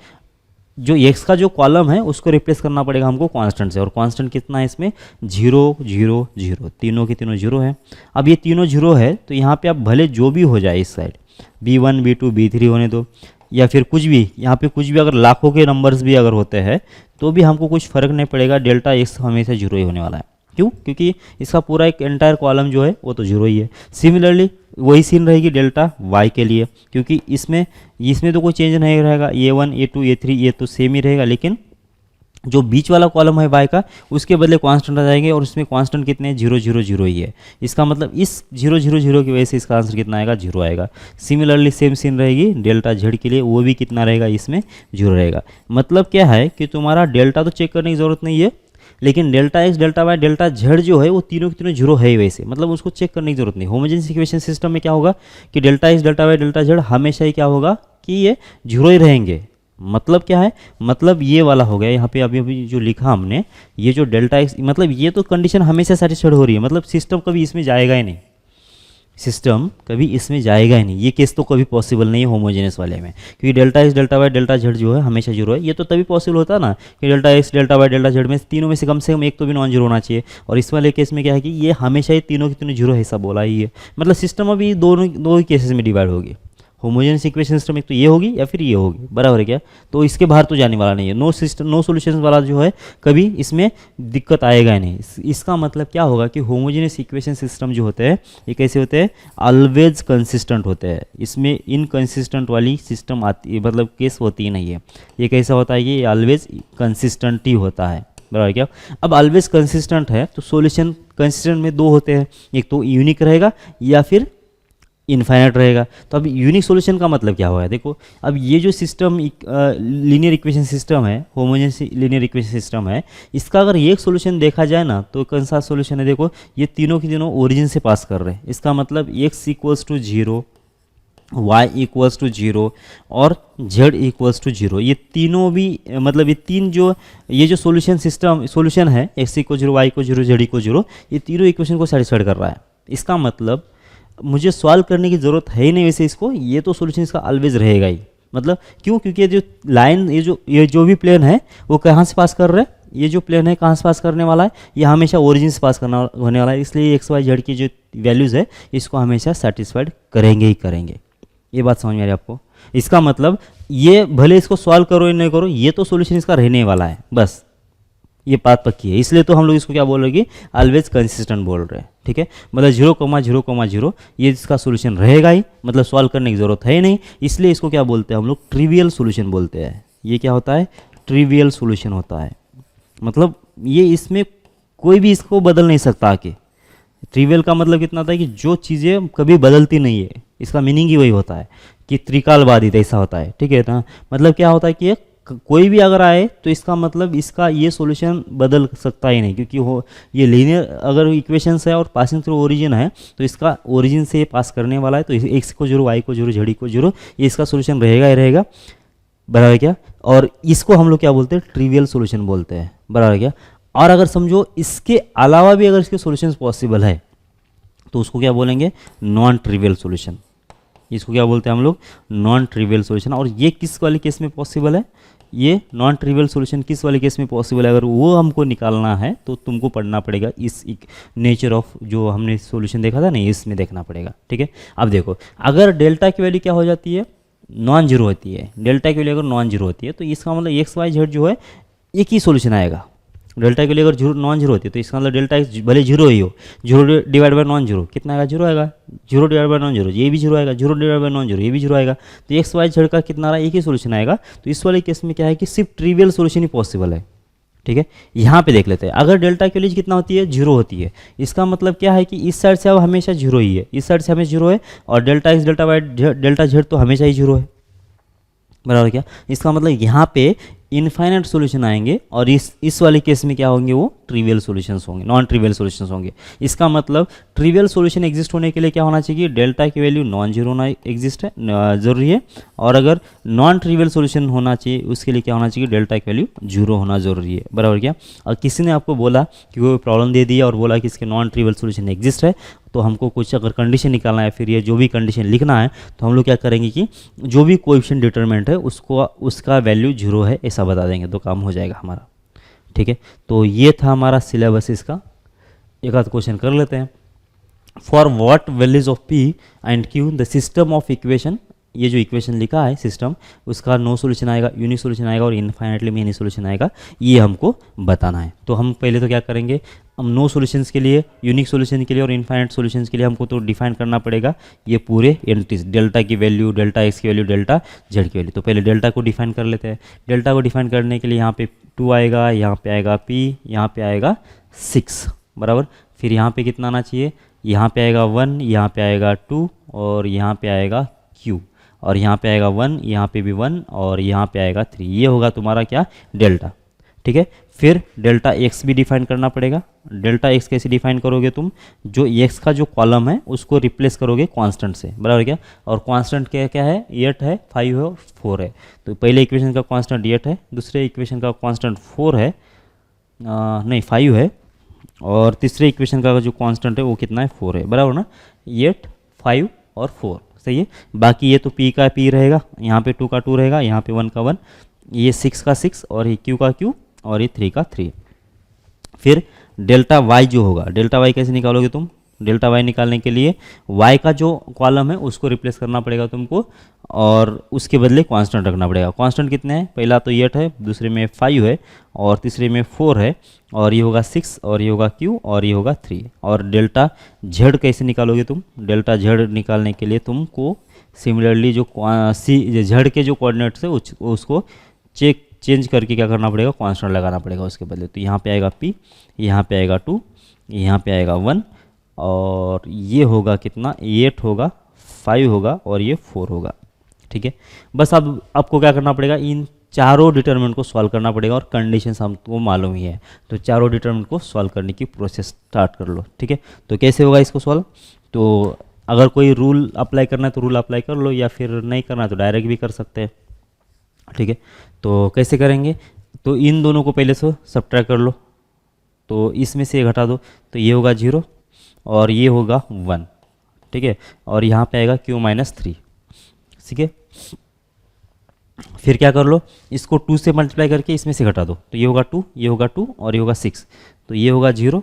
A: जो x का जो कॉलम है उसको रिप्लेस करना पड़ेगा हमको कांस्टेंट से, और कांस्टेंट कितना है इसमें 0 0 0, तीनों के तीनों 0 है। अब ये तीनों 0 है तो यहाँ पे अब भले जो भी हो जाए इस साइड B1 B2 B3 होने दो, या फिर कुछ भी यहाँ पे कुछ भी, अगर लाखों के नंबर्स भी अगर होते हैं तो भी हमको कुछ फ़र्क नहीं पड़ेगा, डेल्टा x हमेशा 0 ही होने वाला है। क्यों? क्योंकि इसका पूरा एक एंटायर कॉलम जो है वो तो 0 ही है। सिमिलरली वही सीन रहेगी डेल्टा y के लिए, क्योंकि इसमें तो कोई चेंज नहीं रहेगा, A1 A2 A3 ये तो सेम ही रहेगा, लेकिन जो बीच वाला कॉलम है y का उसके बदले कांस्टेंट आ जाएंगे, और उसमें कांस्टेंट कितने 0 0 0 ही है। इसका मतलब इस 0 0 0 की वजह से इसका आंसर कितना आएगा 0 आएगा। सिमिलरली सेम सीन रहेगी डेल्टा z के लिए, वो भी कितना रहेगा इसमें 0 रहेगा। मतलब क्या है कि तुम्हारा डेल्टा तो चेक करने की ज़रूरत नहीं है, लेकिन delta x delta y delta z जो है वो तीनों के तीनों 0 है ही वैसे, मतलब उसको चेक करने की ज़रूरत नहीं। होमोजेनियस इक्वेशन सिस्टम में क्या होगा कि delta x delta y delta z हमेशा ही क्या होगा कि ये 0 ही रहेंगे। मतलब क्या है, मतलब ये वाला हो गया यहाँ पे अभी अभी जो लिखा हमने, ये जो डेल्टा x, मतलब ये तो कंडीशन हमेशा सेटिस्फाइड हो रही है, मतलब सिस्टम कभी इसमें जाएगा ही नहीं, सिस्टम कभी इसमें जाएगा ही नहीं। ये केस तो कभी पॉसिबल नहीं है होमोजेनियस वाले में, क्योंकि delta x delta y delta z जो है हमेशा 0 है। ये तो तभी पॉसिबल होता है ना कि delta x delta y delta z में तीनों में से कम एक तो भी नॉन 0 होना चाहिए, और इस वाले केस में क्या है कि ये हमेशा ही तीनों के तीनों 0 है, ऐसा बोला ही है। मतलब सिस्टम अभी दो ही केसेस में डिवाइड होगी, होमोजेनियस इक्वेशन सिस्टम एक तो ये होगी या फिर ये होगी, बराबर है क्या। तो इसके बाहर तो जाने वाला नहीं है, नो सॉल्यूशंस वाला जो है कभी इसमें दिक्कत आएगा ही नहीं। इसका मतलब क्या होगा कि होमोजेनियस इक्वेशन सिस्टम जो होते हैं ये कैसे होते हैं, ऑलवेज कंसिस्टेंट होते हैं। इसमें इनकंसिस्टेंट वाली सिस्टम आती है, मतलब केस होती ही नहीं है। ये कैसा होता है कि ये ऑलवेज कंसिस्टेंट ही होता है, बराबर क्या। अब ऑलवेज कंसिस्टेंट है तो सॉल्यूशन कंसिस्टेंट में दो होते हैं, एक तो यूनिक रहेगा या फिर इनफाइनाइट रहेगा। तो अब यूनिक सॉल्यूशन का मतलब क्या हुआ है, देखो अब ये जो सिस्टम लीनियर इक्वेशन सिस्टम है, होमोजेनियस लीनियर इक्वेशन सिस्टम है, इसका अगर एक सॉल्यूशन देखा जाए ना तो कौन सा सॉल्यूशन है, देखो ये तीनों के तीनों ओरिजिन से पास कर रहे हैं। इसका मतलब x equals to 0, y equals to 0 और z इक्वल्स टू 0, ये तीनों भी मतलब ये तीन जो ये जो सॉल्यूशन है x equal 0 y equal 0 z equal 0, ये तीनों इक्वेशन को सेटिस्फाइड कर रहा है। इसका मतलब मुझे सॉल्व करने की ज़रूरत है ही नहीं वैसे इसको, ये तो सॉल्यूशन इसका ऑलवेज रहेगा ही। मतलब क्यों, क्योंकि ये जो लाइन ये जो भी प्लेन है वो कहाँ से पास कर रहा है, ये जो प्लेन है कहाँ से पास करने वाला है, ये हमेशा ओरिजिन से पास करना होने वाला है। इसलिए एक्स वाई जेड की जो वैल्यूज़ है इसको हमेशा सेटिस्फाइड करेंगे ही करेंगे। ये बात समझ में आ रही है आपको। इसका मतलब ये भले इसको सॉल्व करो या नहीं करो, ये तो सॉल्यूशन इसका रहने वाला है, बस ये बात पक्की है। इसलिए तो हम लोग इसको क्या बोल रहे हैं कि ऑलवेज कंसिस्टेंट बोल रहे हैं, ठीक है। मतलब 0,0,0 ये इसका सॉल्यूशन रहेगा ही, मतलब सॉल्व करने की ज़रूरत है ही नहीं। इसलिए इसको क्या बोलते हैं हम लोग, ट्रिवियल सॉल्यूशन बोलते हैं। ये क्या होता है, ट्रिवियल सॉल्यूशन होता है। मतलब ये इसमें कोई भी इसको बदल नहीं सकता आके। ट्रिवियल का मतलब कितना होता है कि जो चीज़ें कभी बदलती नहीं है, इसका मीनिंग ही वही होता है कि त्रिकालबाधित ऐसा होता है, ठीक है ना। मतलब क्या होता है कि कोई भी अगर आए तो इसका मतलब इसका ये सॉल्यूशन बदल सकता ही नहीं, क्योंकि हो ये लीनियर अगर इक्वेशंस है और पासिंग थ्रू ओरिजिन है तो इसका ओरिजिन से पास करने वाला है। तो एक्स को 0 वाई को 0 जेड को 0, ये इसका सॉल्यूशन रहेगा ही रहेगा, बराबर क्या। और इसको हम लोग क्या बोलते हैं, ट्रिवियल सॉल्यूशन बोलते हैं, बराबर क्या। और अगर समझो इसके अलावा भी अगर इसके सॉल्यूशंस पॉसिबल है तो उसको क्या बोलेंगे, नॉन ट्रिवियल सॉल्यूशन। इसको क्या बोलते हैं हम लोग, नॉन ट्रिवियल सॉल्यूशन। और ये किस वाले केस में पॉसिबल है, ये नॉन ट्रिवियल सॉल्यूशन किस वाले केस में पॉसिबल है, अगर वो हमको निकालना है तो तुमको पढ़ना पड़ेगा इस नेचर ऑफ जो हमने सॉल्यूशन देखा था ना, इसमें देखना पड़ेगा, ठीक है। अब देखो अगर डेल्टा की वैल्यू क्या हो जाती है, नॉन जीरो होती है। डेल्टा की वैल्यू अगर नॉन जीरो होती है तो इसका मतलब एक्स वाई जेड जो है एक ही सॉल्यूशन आएगा। डेल्टा की वैल्यू अगर नॉन जीरो होती है तो इसका मतलब डेल्टा एक्स भले जीरो ही हो, 0 डिवाइड बाय नॉन जीरो कितना आएगा, 0 आएगा। 0 डिवाइड बाय नॉन जीरो ये भी 0 आएगा, 0 डिवाइड बाय नॉन जीरो ये भी 0 आएगा। तो एक्स वाई जेड का कितना आ रहा है, एक ही सॉल्यूशन आएगा। तो इस वाले केस में क्या है कि सिर्फ ट्रिवियल सॉल्यूशन ही पॉसिबल है, ठीक है। यहाँ पे देख लेते हैं, अगर डेल्टा की वैल्यू कितना होती है, 0 होती है। इसका मतलब क्या है कि इस साइड से अब हमेशा 0 ही है, इस साइड से हमेशा 0 है, और delta x delta y delta z तो हमेशा ही 0 है, बराबर क्या। इसका मतलब यहाँ पे इनफाइनाइट सॉल्यूशन आएंगे और इस वाले केस में क्या होंगे, वो ट्रिवियल सॉल्यूशंस होंगे, नॉन ट्रिवियल सॉल्यूशंस होंगे। इसका मतलब ट्रिवियल सॉल्यूशन एग्जिस्ट होने के लिए क्या होना चाहिए, डेल्टा की वैल्यू नॉन जीरो होना एग्जिस्ट है, ज़रूरी है। और अगर नॉन ट्रिवियल सॉल्यूशन होना चाहिए उसके लिए क्या होना चाहिए, डेल्टा की वैल्यू जीरो होना ज़रूरी है, बराबर क्या। और किसी ने आपको बोला कि वो प्रॉब्लम दे दिया और बोला कि इसके नॉन ट्रिवियल सॉल्यूशन एग्जिस्ट है, तो हमको कुछ अगर कंडीशन निकालना है, फिर ये जो भी कंडीशन लिखना है, तो हम लोग क्या करेंगे कि जो भी कोएफिशिएंट डिटरमिनेंट है उसको उसका वैल्यू जीरो है ऐसा बता देंगे, तो काम हो जाएगा हमारा। ठीक है, तो ये था हमारा सिलेबस। इसका एक आध क्वेश्चन कर लेते हैं। For what values of P and Q the system of equation, ये जो इक्वेशन लिखा है सिस्टम, उसका नो सॉल्यूशन आएगा, यूनिक सॉल्यूशन आएगा और इनफाइनाइटली मेनी सॉल्यूशन आएगा, ये हमको बताना है। तो हम पहले तो क्या करेंगे, हम नो सॉल्यूशंस के लिए, यूनिक सॉल्यूशन के लिए और इनफाइनाइट सॉल्यूशंस के लिए हमको तो डिफाइन करना पड़ेगा ये पूरे एंटिटीज, डेल्टा की वैल्यू, डेल्टा एक्स की वैल्यू, डेल्टा जेड की वैल्यू। तो पहले डेल्टा को डिफाइन कर लेते हैं। डेल्टा को डिफाइन करने के लिए यहाँ पे 2 आएगा, यहाँ पे आएगा p, यहाँ पे आएगा 6, बराबर। फिर यहाँ पे कितना आना चाहिए, यहाँ पे आएगा 1, यहाँ पे आएगा 2 और यहाँ पे आएगा q, और यहाँ पे आएगा 1, यहाँ पे भी 1 और यहाँ पे आएगा 3। ये होगा तुम्हारा क्या, डेल्टा। ठीक है, फिर डेल्टा एक्स भी डिफाइन करना पड़ेगा। डेल्टा एक्स कैसे डिफाइन करोगे तुम, जो एक्स का जो कॉलम है उसको रिप्लेस करोगे कांस्टेंट से, बराबर क्या। और कांस्टेंट क्या क्या है, 8 है, 5 है और 4 है। तो पहले इक्वेशन का कांस्टेंट 8 है, दूसरे इक्वेशन का कांस्टेंट 4 है, नहीं 5 है, और तीसरे इक्वेशन का जो कांस्टेंट है वो कितना है, 4 है, बराबर ना। 8, 5 और 4 सही है। बाकी ये तो p का p रहेगा, यहाँ पे 2 का 2 रहेगा, यहाँ पे 1 का 1, ये 6 का 6 और ये q का q और ये 3 का 3। फिर डेल्टा y जो होगा, डेल्टा y कैसे निकालोगे तुम, डेल्टा y निकालने के लिए y का जो कॉलम है उसको रिप्लेस करना पड़ेगा तुमको और उसके बदले कांस्टेंट रखना पड़ेगा। कांस्टेंट कितने हैं, पहला तो 8 है, दूसरे में 5 है और तीसरे में 4 है, और ये होगा 6 और ये होगा q और ये होगा 3। और डेल्टा z कैसे निकालोगे तुम, डेल्टा z निकालने के लिए तुमको सिमिलरली जो z के जो कोऑर्डिनेट्स है उसको चेंज करके क्या करना पड़ेगा, कांस्टेंट लगाना पड़ेगा उसके बदले। तो यहाँ पे आएगा p, यहाँ पे आएगा 2, यहाँ पे आएगा 1 और ये होगा कितना, 8 होगा, 5 होगा और ये 4 होगा। ठीक है, बस अब आपको क्या करना पड़ेगा, इन चारों डिटरमिनेंट को सॉल्व करना पड़ेगा और कंडीशन हमको मालूम ही है, तो चारों डिटरमिनेंट को सॉल्व करने की प्रोसेस स्टार्ट कर लो। ठीक है, तो कैसे होगा इसको सॉल्व, तो अगर कोई रूल अप्लाई करना है तो रूल अप्लाई कर लो, या फिर नहीं करना है तो डायरेक्ट भी कर सकते हैं। ठीक है, तो कैसे करेंगे, तो इन दोनों को पहले से सब्ट्रैक्ट कर लो, तो इसमें से घटा दो, तो ये होगा 0 और ये होगा 1। ठीक है, और यहाँ पे आएगा q-3। ठीक है, फिर क्या कर लो, इसको 2 से मल्टीप्लाई करके इसमें से घटा दो, तो ये होगा 2, ये होगा 2 और ये होगा 6, तो ये होगा 0,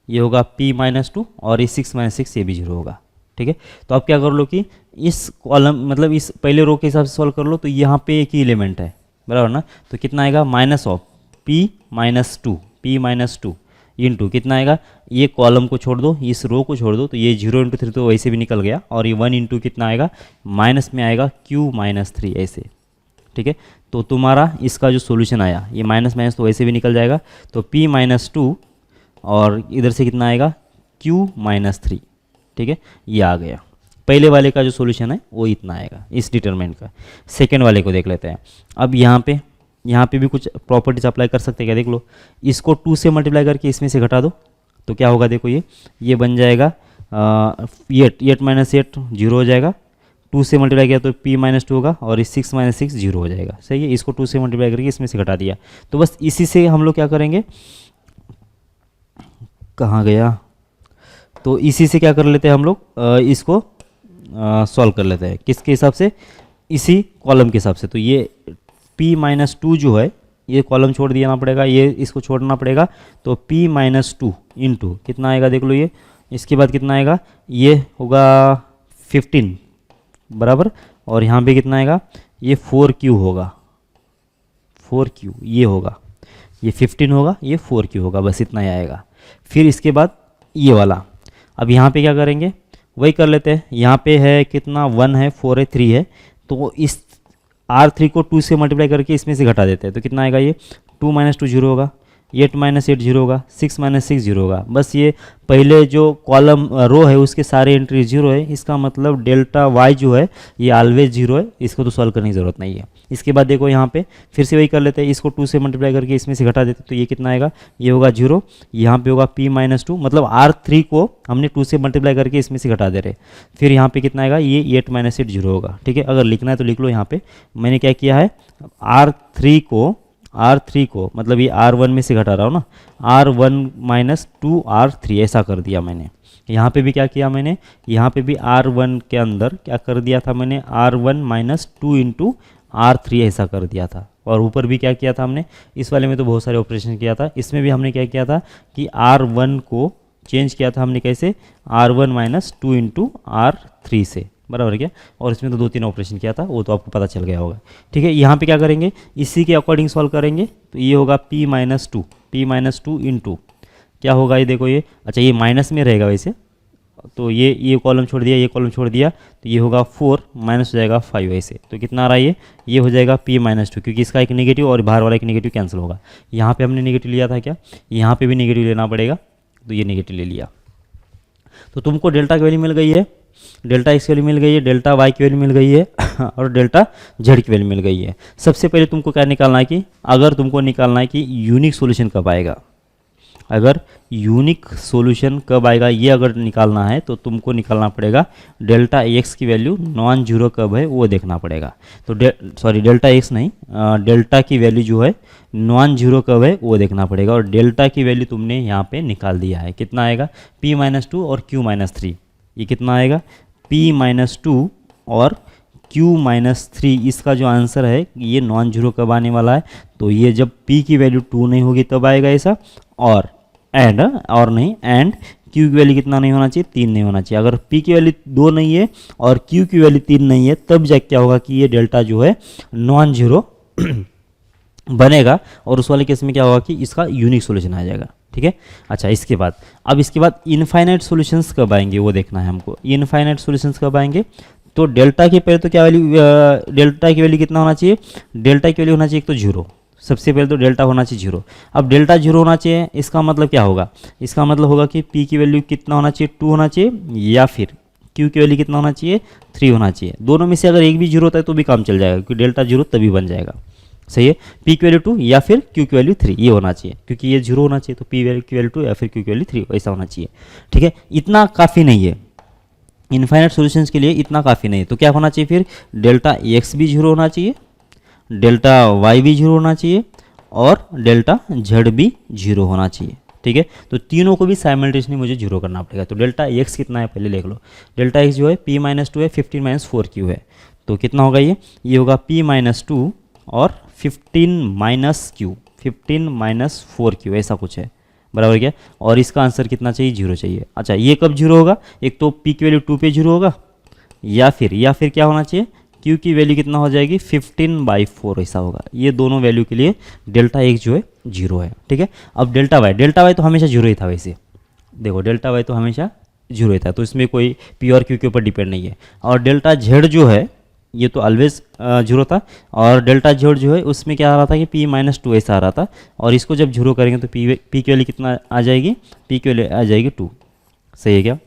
A: ये होगा p-2 और ये 6 ये भी 0 होगा। ठीक है, तो अब क्या कर लो कि इस कॉलम मतलब इस पहले रो के हिसाब से सॉल्व कर लो, तो यहाँ पे एक ही एलिमेंट है, बराबर ना। तो कितना आएगा, -p-2 इंटू कितना आएगा, ये कॉलम को छोड़ दो, इस रो को छोड़ दो, तो ये 0 × 3 तो वैसे भी निकल गया, और ये 1 इंटू कितना आएगा, माइनस में आएगा q-3 ऐसे। ठीक है, तो तुम्हारा इसका जो सॉल्यूशन आया, ये माइनस माइनस तो वैसे भी निकल जाएगा, तो p-2 और इधर से कितना आएगा q-3। ठीक है, ये आ गया। पहले वाले का जो सॉल्यूशन है वो इतना आएगा इस डिटरमिनेंट का। सेकेंड वाले को देख लेते हैं। अब यहाँ पे भी कुछ प्रॉपर्टीज अप्लाई कर सकते हैं क्या, देख लो, इसको 2 से मल्टीप्लाई करके इसमें से घटा दो, तो क्या होगा, देखो ये बन जाएगा 8 माइनस 8 0 हो जाएगा, 2 से मल्टीप्लाई किया तो p-2 होगा और इस 6 - 6 0 हो जाएगा। सही है, इसको 2 से मल्टीप्लाई करके इसमें से घटा दिया, तो बस इसी से हम लोग क्या करेंगे, कहाँ गया, तो इसी से क्या कर लेते हैं हम लोग, इसको सॉल्व कर लेते हैं, किसके हिसाब से, इसी कॉलम के हिसाब से। तो ये p-2 जो है, ये कॉलम छोड़ देना पड़ेगा, ये इसको छोड़ना पड़ेगा, तो p-2 इंटू कितना आएगा, देख लो ये, इसके बाद कितना आएगा, ये होगा 15 बराबर, और यहाँ पे कितना आएगा, ये 4q होगा, 4q ये होगा, ये 15 होगा, ये 4q होगा, बस इतना ही आएगा। फिर इसके बाद ये वाला, अब यहाँ पे क्या करेंगे, वही कर लेते हैं। यहाँ पे है कितना, 1 है, 4 है, 3 है, तो इस R3 को 2 से मल्टीप्लाई करके इसमें से घटा देते हैं, तो कितना आएगा, ये 2 - 2 0 होगा, 8 माइनस 8 जीरो होगा, 6 माइनस 6 जीरो होगा। बस ये पहले जो कॉलम रो है उसके सारे एंट्री जीरो है, इसका मतलब डेल्टा वाई जो है ये ऑलवेज जीरो है, इसको तो सॉल्व करने की ज़रूरत नहीं है। इसके बाद देखो यहाँ पे फिर से वही कर लेते हैं, इसको 2 से मल्टीप्लाई करके इसमें से घटा देते तो ये कितना आएगा, ये होगा जीरो, यहाँ पे होगा p माइनस 2, मतलब R3 को हमने 2 से मल्टीप्लाई करके इसमें से घटा दे रहे। फिर यहाँ पे कितना आएगा, ये 8 माइनस 8 जीरो होगा। ठीक है, अगर लिखना है तो लिख लो। यहाँ पे मैंने क्या किया है, R3 को मतलब ये R1 में से घटा रहा हूँ ना, R1 माइनस 2R3 ऐसा कर दिया मैंने। यहाँ पे भी क्या किया मैंने, यहाँ पे भी R1 के अंदर क्या कर दिया था मैंने, R1 माइनस 2 इंटू R3 ऐसा कर दिया था। और ऊपर भी क्या किया था हमने, इस वाले में तो बहुत सारे ऑपरेशन किया था, इसमें भी हमने क्या किया था कि R1 को चेंज किया था हमने कैसे, R1 माइनस 2 इंटू R3 से, बराबर क्या। और इसमें तो 2-3 ऑपरेशन किया था, वो तो आपको पता चल गया होगा। ठीक है, यहाँ पे क्या करेंगे, इसी के अकॉर्डिंग सॉल्व करेंगे। तो ये होगा p माइनस 2 इंटू क्या होगा, ये देखो ये, अच्छा ये माइनस में रहेगा वैसे, तो ये कॉलम छोड़ दिया, ये कॉलम छोड़ दिया, तो ये होगा 4 माइनस हो जाएगा 5 ऐसे। तो कितना आ रहा है ये हो जाएगा p माइनस 2, क्योंकि इसका एक नेगेटिव और बाहर वाला एक नेगेटिव कैंसिल होगा। यहाँ पे हमने नेगेटिव लिया था क्या, यहाँ पे भी नेगेटिव लेना पड़ेगा, तो ये नेगेटिव ले लिया। तो तुमको डेल्टा की वैल्यू मिल गई है, डेल्टा एक्स की वैल्यू मिल गई है, डेल्टा वाई की वैल्यू मिल गई है और डेल्टा जेड की वैल्यू मिल गई है। सबसे पहले तुमको क्या निकालना है कि अगर तुमको निकालना है कि यूनिक सॉल्यूशन कब आएगा, अगर यूनिक सॉल्यूशन कब आएगा ये अगर निकालना है तो तुमको निकालना पड़ेगा डेल्टा एक्स की वैल्यू नॉन जीरो कब है वो देखना पड़ेगा। तो डेल्टा एक्स नहीं, डेल्टा की वैल्यू जो है नॉन जीरो कब है वो देखना पड़ेगा। और डेल्टा की वैल्यू तुमने यहाँ पे निकाल दिया है, कितना आएगा p माइनस 2 और q माइनस 3, ये कितना आएगा p माइनस 2 और q माइनस 3। इसका जो आंसर है ये नॉन जीरो कब आने वाला है, तो ये जब p की वैल्यू 2 नहीं होगी तब आएगा ऐसा। और एंड q की वैल्यू कितना नहीं होना चाहिए, 3 नहीं होना चाहिए। अगर p की वैल्यू 2 नहीं है और q की वैल्यू 3 नहीं है तब जाके क्या होगा कि ये डेल्टा जो है नॉन जीरो बनेगा, और उस वाले केस में क्या होगा कि इसका यूनिक सॉल्यूशन आ जाएगा। ठीक है, अच्छा इसके बाद इनफाइनाइट सॉल्यूशंस कब आएंगे वो देखना है हमको। इनफाइनाइट सॉल्यूशंस कब आएंगे, तो डेल्टा के पहले तो क्या वैल्यू, डेल्टा की वैल्यू कितना होना चाहिए, डेल्टा की वैल्यू होना चाहिए एक तो जीरो, सबसे पहले तो डेल्टा होना चाहिए जीरो। अब डेल्टा जीरो होना चाहिए, इसका मतलब क्या होगा, इसका मतलब होगा कि p की वैल्यू कितना होना चाहिए, 2 होना चाहिए, या फिर q की वैल्यू कितना होना चाहिए, 3 होना चाहिए। दोनों में से अगर एक भी जीरो होता है तो भी काम चल जाएगा, क्योंकि डेल्टा जीरो तभी बन जाएगा। सही है, p की वैल्यू 2 या फिर q की वैल्यू 3 ये होना चाहिए, क्योंकि ये जीरो होना चाहिए तो p की वैल्यू 2 या फिर q की वैल्यू 3 ऐसा होना चाहिए। ठीक है, इतना काफ़ी नहीं है इनफाइनाइट सॉल्यूशंस के लिए, इतना काफ़ी नहीं है। तो क्या होना चाहिए फिर, डेल्टा x भी जीरो होना चाहिए, डेल्टा y भी जीरो होना चाहिए और डेल्टा z भी जीरो होना चाहिए। ठीक है, तो तीनों को भी साइमल्टेनियसली मुझे जीरो करना पड़ेगा। तो डेल्टा x कितना है पहले देख लो, डेल्टा x जो है p माइनस 2 है, 15 माइनस 4q है, तो कितना होगा ये होगा p माइनस 2 और 15 माइनस q, 15 माइनस 4q ऐसा कुछ है, बराबर क्या। और इसका आंसर कितना चाहिए, जीरो चाहिए। अच्छा ये कब जीरो होगा, एक तो p की वैल्यू 2 पे जीरो होगा, या फिर क्या होना चाहिए, q की वैल्यू कितना हो जाएगी 15/4 ऐसा होगा। ये दोनों वैल्यू के लिए डेल्टा x जो है जीरो है। ठीक है, अब डेल्टा y तो हमेशा जीरो ही था वैसे, देखो डेल्टा y तो हमेशा जीरो ही था, तो इसमें कोई p और q के ऊपर डिपेंड नहीं है। और डेल्टा z जो है ये तो ऑलवेज जीरो था, और डेल्टा z जो है उसमें क्या आ रहा था कि p माइनस 2 ऐसा आ रहा था, और इसको जब जीरो करेंगे तो p की वैल्यू कितना आ जाएगी, p की वैल्यू आ जाएगी 2। सही है क्या,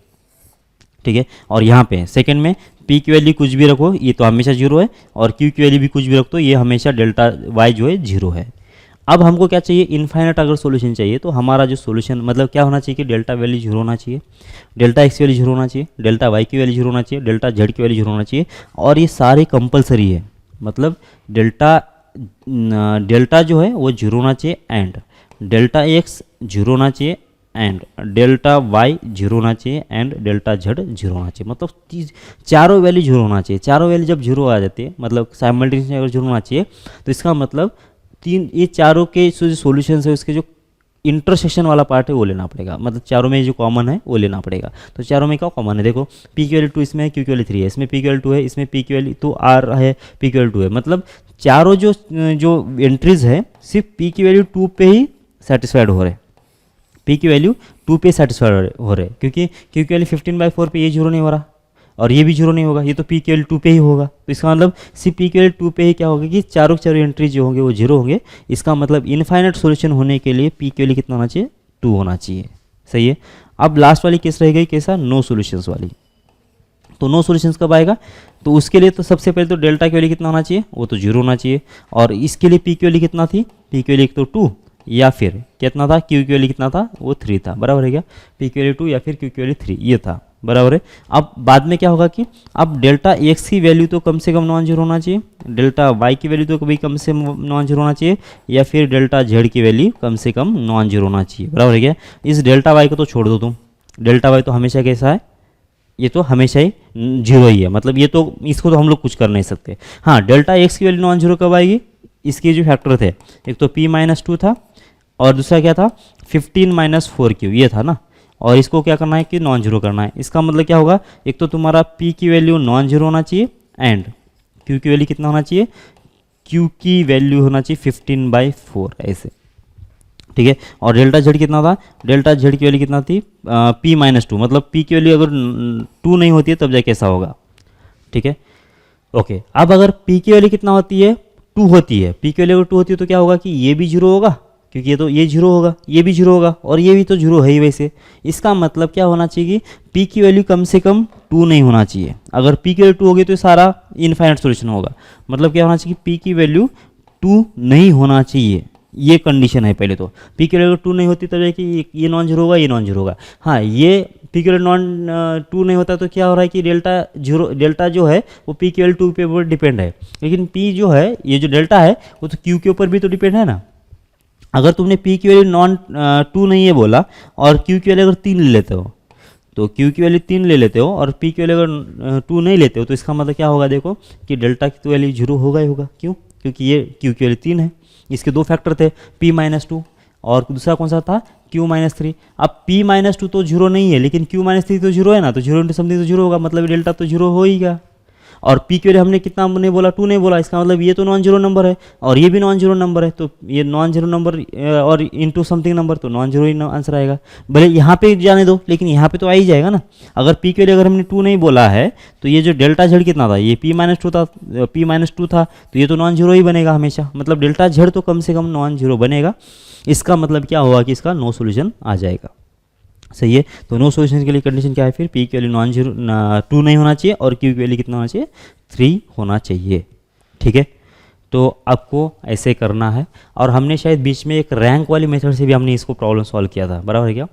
A: ठीक है। और यहाँ पे सेकंड में p की वैल्यू कुछ भी रखो ये तो हमेशा जीरो है, और q की वैल्यू भी कुछ भी रखो तो ये हमेशा डेल्टा y जो है जीरो है। अब हमको क्या चाहिए, इनफाइनाइट अगर सॉल्यूशन चाहिए तो हमारा जो सॉल्यूशन मतलब क्या होना चाहिए कि डेल्टा वैल्यू जीरो होना चाहिए, डेल्टा x की वैल्यू जीरो होना चाहिए, डेल्टा y की वैल्यू जीरो होना चाहिए, डेल्टा z की वैल्यू जीरो होना चाहिए, और ये सारे कंपलसरी है। मतलब डेल्टा जो है वो जीरो होना चाहिए, एंड डेल्टा x जीरो होना चाहिए, एंड डेल्टा y जीरो होना चाहिए, एंड डेल्टा z जीरो होना चाहिए। मतलब चारों वैल्यू जीरो होना चाहिए। चारों वैल्यू जब जीरो आ जाती है मतलब साइमल्टेनियसली अगर जीरो होना चाहिए तो इसका मतलब ये चारों के जो सॉल्यूशंस है उसके जो इंटरसेक्शन वाला पार्ट है वो लेना पड़ेगा, मतलब चारों में जो कॉमन है वो लेना पड़ेगा। तो चारों में क्या कॉमन है, देखो p की वैल्यू 2 इसमें है, q की वैल्यू 3 है, इसमें p की वैल्यू 2 है, इसमें p की वैल्यू तो r है, p की वैल्यू 2 है। मतलब चारों जो एंट्रीज है सिर्फ p की वैल्यू 2 पे ही सेटिस्फाइड हो रहे, p की वैल्यू 2 पे सेटिस्फाइड हो रहे, क्योंकि q की वैल्यू 15/4 पे ये जीरो नहीं हो रहा, और ये भी जीरो नहीं होगा, ये तो पी के 2 पे ही होगा। तो इसका मतलब सिर्फ पी के 2 पे ही क्या होगा कि चारों के चारों एंट्री जो होंगे वो जीरो होंगे। इसका मतलब इनफाइनाइट सॉल्यूशन होने के लिए पी के कितना होना चाहिए, 2 होना चाहिए। सही है। अब लास्ट वाली केस रह गई कैसा, नो सॉल्यूशंस वाली। तो नो सॉल्यूशंस कब आएगा, तो उसके लिए तो सबसे पहले तो डेल्टा की वैल्यू कितना होना चाहिए, वो तो जीरो होना चाहिए। और इसके लिए पी की वैल्यू कितना थी, पी की वैल्यू एक तो 2 या फिर कितना था, क्यू की वैल्यू कितना था, वो 3 था। बराबर है क्या, पी की वैल्यू 2 या फिर क्यू की वैल्यू 3 ये था। बराबर है। अब बाद में क्या होगा कि अब डेल्टा एक्स की वैल्यू तो कम से कम नॉन जीरो होना चाहिए, डेल्टा वाई की वैल्यू तो कभी कम से नॉन जीरो होना चाहिए, या फिर डेल्टा जेड की वैल्यू कम से कम नॉन जीरो होना चाहिए। बराबर है क्या। इस डेल्टा वाई को तो छोड़ दो तुम, डेल्टा वाई तो हमेशा कैसा है, ये तो हमेशा ही जीरो ही है, मतलब ये तो इसको तो हम लोग कुछ कर नहीं सकते। हाँ, डेल्टा एक्स की वैल्यू नॉन जीरो कब आएगी, इसके जो फैक्टर थे, एक तो p-2 था और दूसरा क्या था 15 - 4q ये था ना, और इसको क्या करना है कि नॉन जीरो करना है। इसका मतलब क्या होगा, एक तो तुम्हारा p की वैल्यू नॉन जीरो होना चाहिए एंड q की वैल्यू कितना होना चाहिए, q की वैल्यू होना चाहिए 15/4 ऐसे। ठीक है। और डेल्टा जेड कितना था, डेल्टा जेड की वैल्यू कितना थी, p-2, मतलब p की वैल्यू अगर 2 नहीं होती है तब जाके कैसा होगा। ठीक है। ओके, अब अगर p की वैल्यू कितना होती है, 2 होती है, p की वैल्यू अगर 2 होती है तो क्या होगा कि ये भी जीरो होगा, क्योंकि ये तो ये जीरो होगा, ये भी जीरो होगा और ये भी तो जीरो है ही वैसे। इसका मतलब क्या होना चाहिए कि p की वैल्यू कम से कम 2 नहीं होना चाहिए। अगर p की वैल्यू 2 होगी तो सारा इनफाइनाइट सॉल्यूशन होगा। मतलब क्या होना चाहिए कि p की वैल्यू 2 नहीं होना चाहिए, ये कंडीशन है पहले तो। p की वैल्यू 2 नहीं होती तब है कि ये नॉन जीरो होगा, ये नॉन जीरो होगा। हाँ, ये p की वैल्यू नॉन 2 नहीं होता तो क्या हो रहा है कि डेल्टा जो है वो p की वैल्यू 2 पे ऊपर डिपेंड है, लेकिन p जो है, ये जो डेल्टा है वो तो q के ऊपर भी तो डिपेंड है ना। अगर तुमने p की वैल्यू नॉन 2 नहीं है बोला और q की वैल्यू अगर 3 ले लेते हो, तो q की वैल्यू 3 ले लेते हो और p की वैल्यू अगर 2 नहीं लेते हो, तो इसका मतलब क्या होगा, देखो कि डेल्टा की तो वैल्यू जीरो होगा ही होगा। क्यों, क्योंकि ये q की वैल्यू 3 है। इसके दो फैक्टर थे, p-2 और दूसरा कौन सा था, q-3। अब p-2 तो जीरो नहीं है, लेकिन q-3 तो जीरो है ना, तो जीरो इंटू समथिंग तो जीरो होगा, मतलब डेल्टा तो जीरो हो ही गया। और p के लिए हमने कितना नहीं बोला, 2 नहीं बोला, इसका मतलब ये तो नॉन जीरो नंबर है और ये भी नॉन जीरो नंबर है, तो ये नॉन जीरो नंबर और इंटू समथिंग नंबर, तो नॉन जीरो ही आंसर आएगा। भले यहाँ पे जाने दो, लेकिन यहाँ पे तो आ ही जाएगा ना। अगर p के लिए अगर हमने 2 नहीं बोला है तो ये जो डेल्टा जेड कितना था, ये p-2 था, p-2 था, तो ये तो नॉन जीरो ही बनेगा हमेशा, मतलब डेल्टा जेड तो कम से कम नॉन जीरो बनेगा। इसका मतलब क्या होगा कि इसका नो सोल्यूशन आ जाएगा। सही है। तो नो सॉल्यूशन के लिए कंडीशन क्या है फिर, p की वैल्यू नॉन जीरो 2 नहीं होना चाहिए और q की वैल्यू कितना होना चाहिए, 3 होना चाहिए। ठीक है। तो आपको ऐसे करना है। और हमने शायद बीच में एक रैंक वाली मेथड से भी हमने इसको प्रॉब्लम सॉल्व किया था, बराबर है क्या।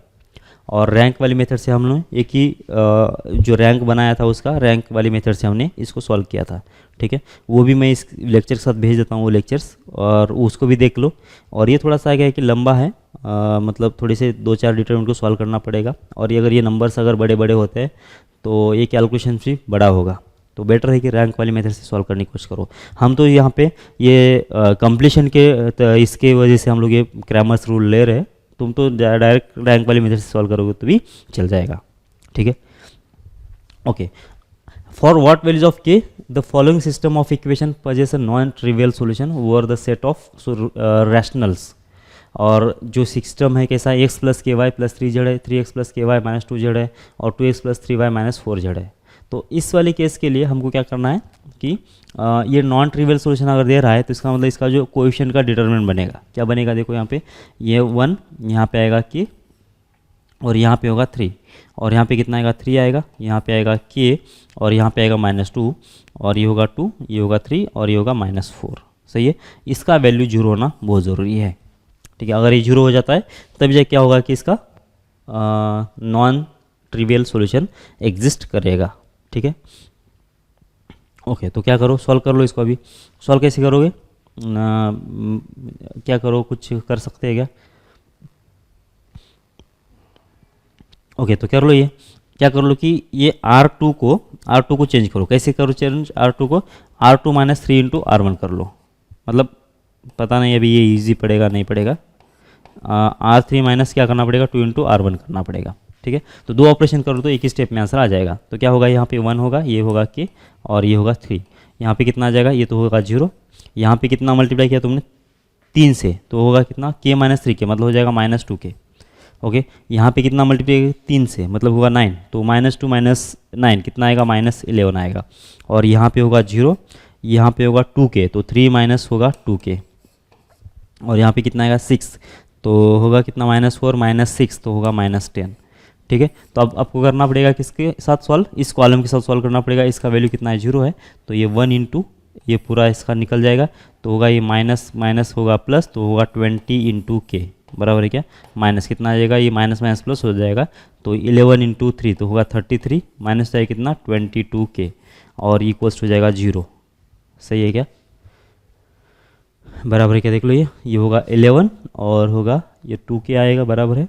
A: और रैंक वाली मेथड से हम लोग एक ही जो रैंक बनाया था उसका रैंक वाली मेथड से हमने इसको सॉल्व किया था। ठीक है। वो भी मैं इस लेक्चर के साथ भेज देता हूँ वो लेक्चर्स, और उसको भी देख लो। और ये थोड़ा सा क्या है कि लंबा है, मतलब थोड़े से 2-4 डिटरमिनेंट को सॉल्व करना पड़ेगा, और ये अगर ये नंबर्स अगर बड़े बड़े होते हैं तो ये कैलकुलेशन भी बड़ा होगा। तो बेटर है कि रैंक वाली मेथड से सॉल्व करने की कोशिश करो। हम तो यहाँ पे ये कंप्लीशन के इसके वजह से हम लोग ये क्रैमर्स रूल ले रहे हैं, तुम तो डायरेक्ट रैंक वाली मेथड से सॉल्व करोगे तो भी चल जाएगा। ठीक है। Okay, for what values of k the following system of equation possess a non trivial solution over the set of rationals. और जो सिस्टम है कैसा, x + ky + 3z है, 3x + ky - 2z है और 2x + 3y - 4z है। तो इस वाले केस के लिए हमको क्या करना है कि ये नॉन ट्रिवियल सॉल्यूशन अगर दे रहा है तो इसका मतलब इसका जो कोएफिशिएंट का डिटरमिनेंट बनेगा, क्या बनेगा, देखो यहाँ पे ये 1 यहाँ पे आएगा k और यहाँ पे होगा 3, और यहाँ पे कितना आएगा 3 आएगा, यहाँ पे आएगा k और यहाँ पे आएगा -2 और ये होगा 2, ये होगा 3 और ये होगा -4। सही है। इसका वैल्यू जीरो होना बहुत ज़रूरी है। ठीक है। अगर ये जीरो हो जाता है तब जाके क्या होगा कि इसका नॉन ट्रिवियल सॉल्यूशन एग्जिस्ट करेगा। ठीक है। ओके, तो क्या करो, सॉल्व कर लो इसको। अभी सॉल्व कैसे करोगे, क्या करो, कुछ कर सकते हैं क्या। ओके, तो कर लो, ये क्या कर लो कि ये R2 को चेंज करो। कैसे करो चेंज R2 को, R2 - 3 × R1 कर लो। मतलब पता नहीं अभी ये इजी पड़ेगा नहीं पड़ेगा, R3 माइनस क्या करना पड़ेगा 2 × R1 करना पड़ेगा। ठीक है। तो दो ऑपरेशन करो तो एक ही स्टेप में आंसर आ जाएगा। तो क्या होगा, यहाँ पे 1 होगा, ये होगा k और ये होगा 3। यहाँ पे कितना आ जाएगा, ये तो होगा 0। यहाँ पे कितना मल्टीप्लाई किया तुमने 3 से, तो होगा कितना k - 3k, मतलब हो जाएगा -2k। ओके, यहाँ पे कितना मल्टीप्लाई 3 से मतलब होगा 9, तो -2 -9 कितना आएगा -11 आएगा। और यहाँ पे होगा 0, यहाँ पे होगा 2k, तो 3 माइनस होगा 2k। और यहाँ पे कितना आएगा 6, तो होगा कितना -4 -6 तो होगा -10। ठीक है, तो अब आपको करना पड़ेगा किसके साथ सॉल्व, इस कॉलम के साथ सॉल्व करना पड़ेगा। इसका वैल्यू कितना है 0 है, तो ये 1 इंटू ये पूरा इसका निकल जाएगा, तो होगा ये माइनस माइनस होगा प्लस, तो होगा 20 इंटू के बराबर है क्या, माइनस कितना आ जाएगा, ये माइनस माइनस प्लस हो जाएगा, तो 11 इंटू 3 तो होगा 33 माइनस जाएगा कितना 22k और इक्वल्स हो जाएगा 0। सही है क्या, बराबर है क्या, देख लो ये होगा 11 और होगा ये 2k आएगा, बराबर है,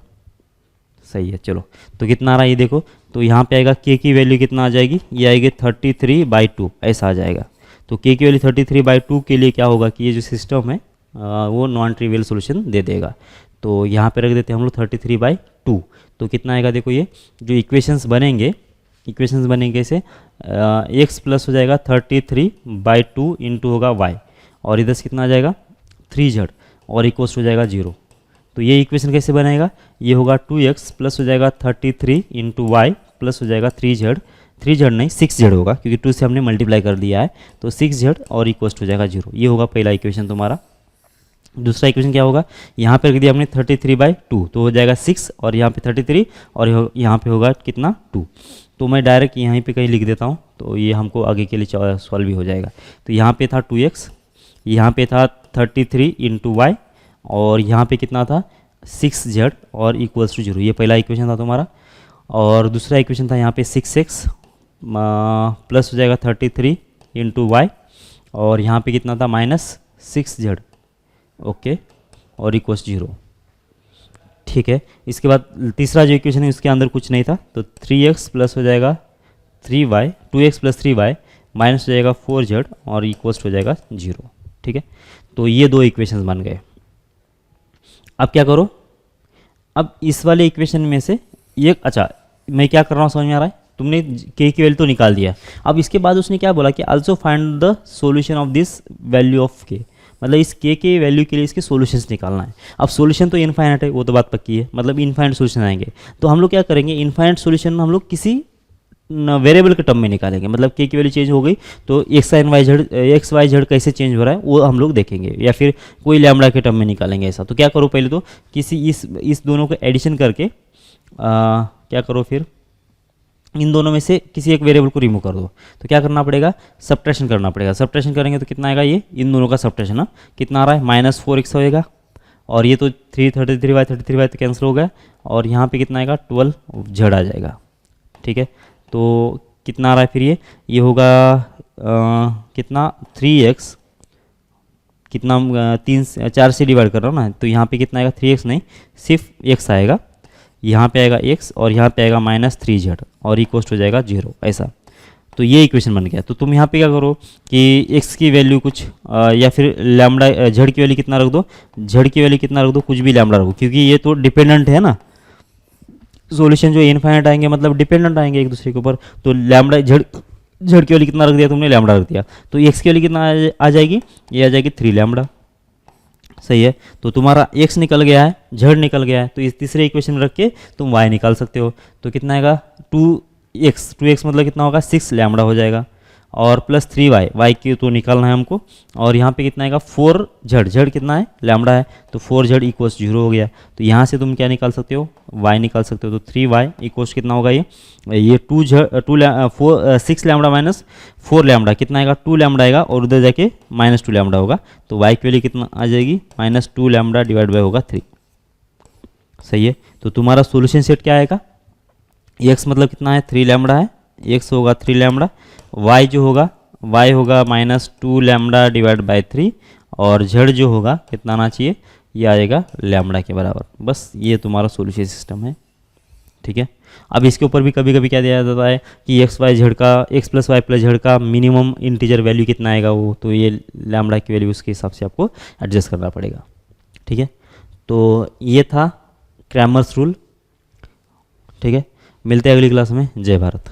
A: सही है। चलो तो कितना आ रहा है ये देखो, तो यहाँ पे आएगा k की वैल्यू कितना आ जाएगी, ये आएगी 33/2 ऐसा आ जाएगा। तो k की वैल्यू 33/2 के लिए क्या होगा कि ये जो सिस्टम है वो नॉन ट्रिवियल सोल्यूशन दे देगा। तो यहाँ पे रख देते हैं हम लोग 33/2, तो कितना आएगा देखो, ये जो इक्वेशंस बनेंगे से x प्लस हो जाएगा 33/2 इंटू होगा y, और इधर से कितना आ जाएगा 3z और इक्वल्स हो जाएगा 0। तो ये इक्वेशन कैसे बनेगा, ये होगा 2x प्लस हो जाएगा 33 इंटू वाई प्लस हो जाएगा 3z नहीं 6z होगा, क्योंकि 2 से हमने मल्टीप्लाई कर दिया है, तो 6z और इक्वल्स हो जाएगा 0। ये होगा पहला इक्वेशन तुम्हारा। दूसरा इक्वेशन क्या होगा, यहाँ पे रख दिया हमने 33/2 तो हो जाएगा 6 और यहाँ पे 33 और यहाँ पे होगा कितना 2। तो मैं डायरेक्ट यहीं पे कहीं लिख देता हूँ, तो ये हमको आगे के लिए सॉल्व भी हो जाएगा। तो यहाँ पे था 2x, यहाँ पे था 33 इंटू वाई और यहाँ पे कितना था 6z और इक्वल्स टू 0। ये पहला इक्वेशन था तुम्हारा। और दूसरा इक्वेशन था यहाँ पे 6x प्लस हो जाएगा 33 इंटू वाई और यहाँ पे कितना था -6z ओके और इक्वल्स 0। ठीक है, इसके बाद तीसरा जो इक्वेशन है उसके अंदर कुछ नहीं था, तो 3x प्लस हो जाएगा 3y 2x plus 3y minus हो जाएगा 4z और इक्वल्स हो जाएगा 0। ठीक है, तो ये दो इक्वेशंस बन गए। अब क्या करो, अब इस वाले इक्वेशन में से ये, अच्छा मैं क्या कर रहा हूँ समझ में आ रहा है, तुमने k की वैल्यू तो निकाल दिया। अब इसके बाद उसने क्या बोला कि also find the solution of this value of k, मतलब इस k के वैल्यू के लिए इसके सॉल्यूशंस निकालना है। अब सॉल्यूशन तो इनफाइनाइट है, वो तो बात पक्की है, मतलब इनफाइनाइट सॉल्यूशन आएंगे। तो हम लोग क्या करेंगे, इनफाइनाइट सॉल्यूशन हम लोग किसी वेरिएबल के टर्म में निकालेंगे, मतलब k की वैल्यू चेंज हो गई तो एक्स वाई जेड कैसे चेंज हो रहा है वो हम लोग देखेंगे, या फिर कोई लैम्बडा के टर्म में निकालेंगे ऐसा। तो क्या करो, पहले तो किसी इस दोनों को एडिशन करके क्या करो, फिर इन दोनों में से किसी एक वेरिएबल को रिमूव कर दो। तो क्या करना पड़ेगा, सब्ट्रैक्शन करना पड़ेगा। सब्ट्रैक्शन करेंगे तो कितना आएगा, ये इन दोनों का सब्ट्रैक्शन कितना आ रहा है -4x होएगा, और ये तो 33y तो कैंसिल हो गया, और यहाँ पे कितना आएगा 12z आ जाएगा। ठीक है, तो कितना आ रहा है फिर ये होगा कितना 3x, कितना 4 से डिवाइड कर रहा हूँ ना, तो यहाँ पे कितना आएगा 3x नहीं सिर्फ x आएगा, यहाँ पे आएगा x और यहाँ पे आएगा -3z और इक्वल्स हो जाएगा 0 ऐसा। तो ये इक्वेशन बन गया। तो तुम यहाँ पे क्या करो कि x की वैल्यू कुछ या फिर लैम्बडा z की वैल्यू कितना रख दो, z की वैल्यू कितना रख दो, कुछ भी लैम्बडा रखो, क्योंकि ये तो डिपेंडेंट है ना, सॉल्यूशन जो इनफाइनाइट आएंगे मतलब डिपेंडेंट आएंगे एक दूसरे के ऊपर। तो लैम्बडा z की वैल्यू कितना रख दिया तुमने, लैम्बडा रख दिया, तो x की वैल्यू कितना आ जाएगी, ये आ जाएगी 3 लैम्बडा। सही है, तो तुम्हारा x निकल गया है, z निकल गया है, तो इस तीसरे इक्वेशन में रख के तुम y निकाल सकते हो। तो कितना आएगा 2x मतलब कितना होगा 6 लैम्बडा हो जाएगा, और प्लस 3y की तो निकालना है हमको, और यहाँ पे कितना आएगा 4z कितना है लैम्बडा है, तो 4z इक्वल्स 0 हो गया। तो यहाँ से तुम क्या निकाल सकते हो, y निकाल सकते हो। तो 3y इक्वल्स कितना होगा, ये 6 लैम्बडा माइनस 4 लैम्बडा कितना आएगा 2 लैम्बडा आएगा, और उधर जाके -2 लैम्बडा होगा, तो y की वैल्यू कितना आ जाएगी -2 लैम्बडा डिवाइड बाय होगा 3। सही है, तो तुम्हारा सोल्यूशन सेट क्या आएगा, x मतलब कितना है 3 लैम्बडा है, x होगा 3 लैम्बडा, y जो होगा y होगा -2 लैम्बडा डिवाइड बाय 3, और z जो होगा कितना आना चाहिए, ये आएगा लैम्बडा के बराबर। बस ये तुम्हारा सोल्यूशन सिस्टम है। ठीक है, अब इसके ऊपर भी कभी कभी क्या दिया जाता है कि x plus y plus z का मिनिमम इंटीजर वैल्यू कितना आएगा वो, तो ये लैम्बडा की वैल्यू उसके हिसाब से आपको एडजस्ट करना पड़ेगा। ठीक है, तो ये था क्रैमर्स रूल। ठीक है, मिलते हैं अगली क्लास में। जय भारत।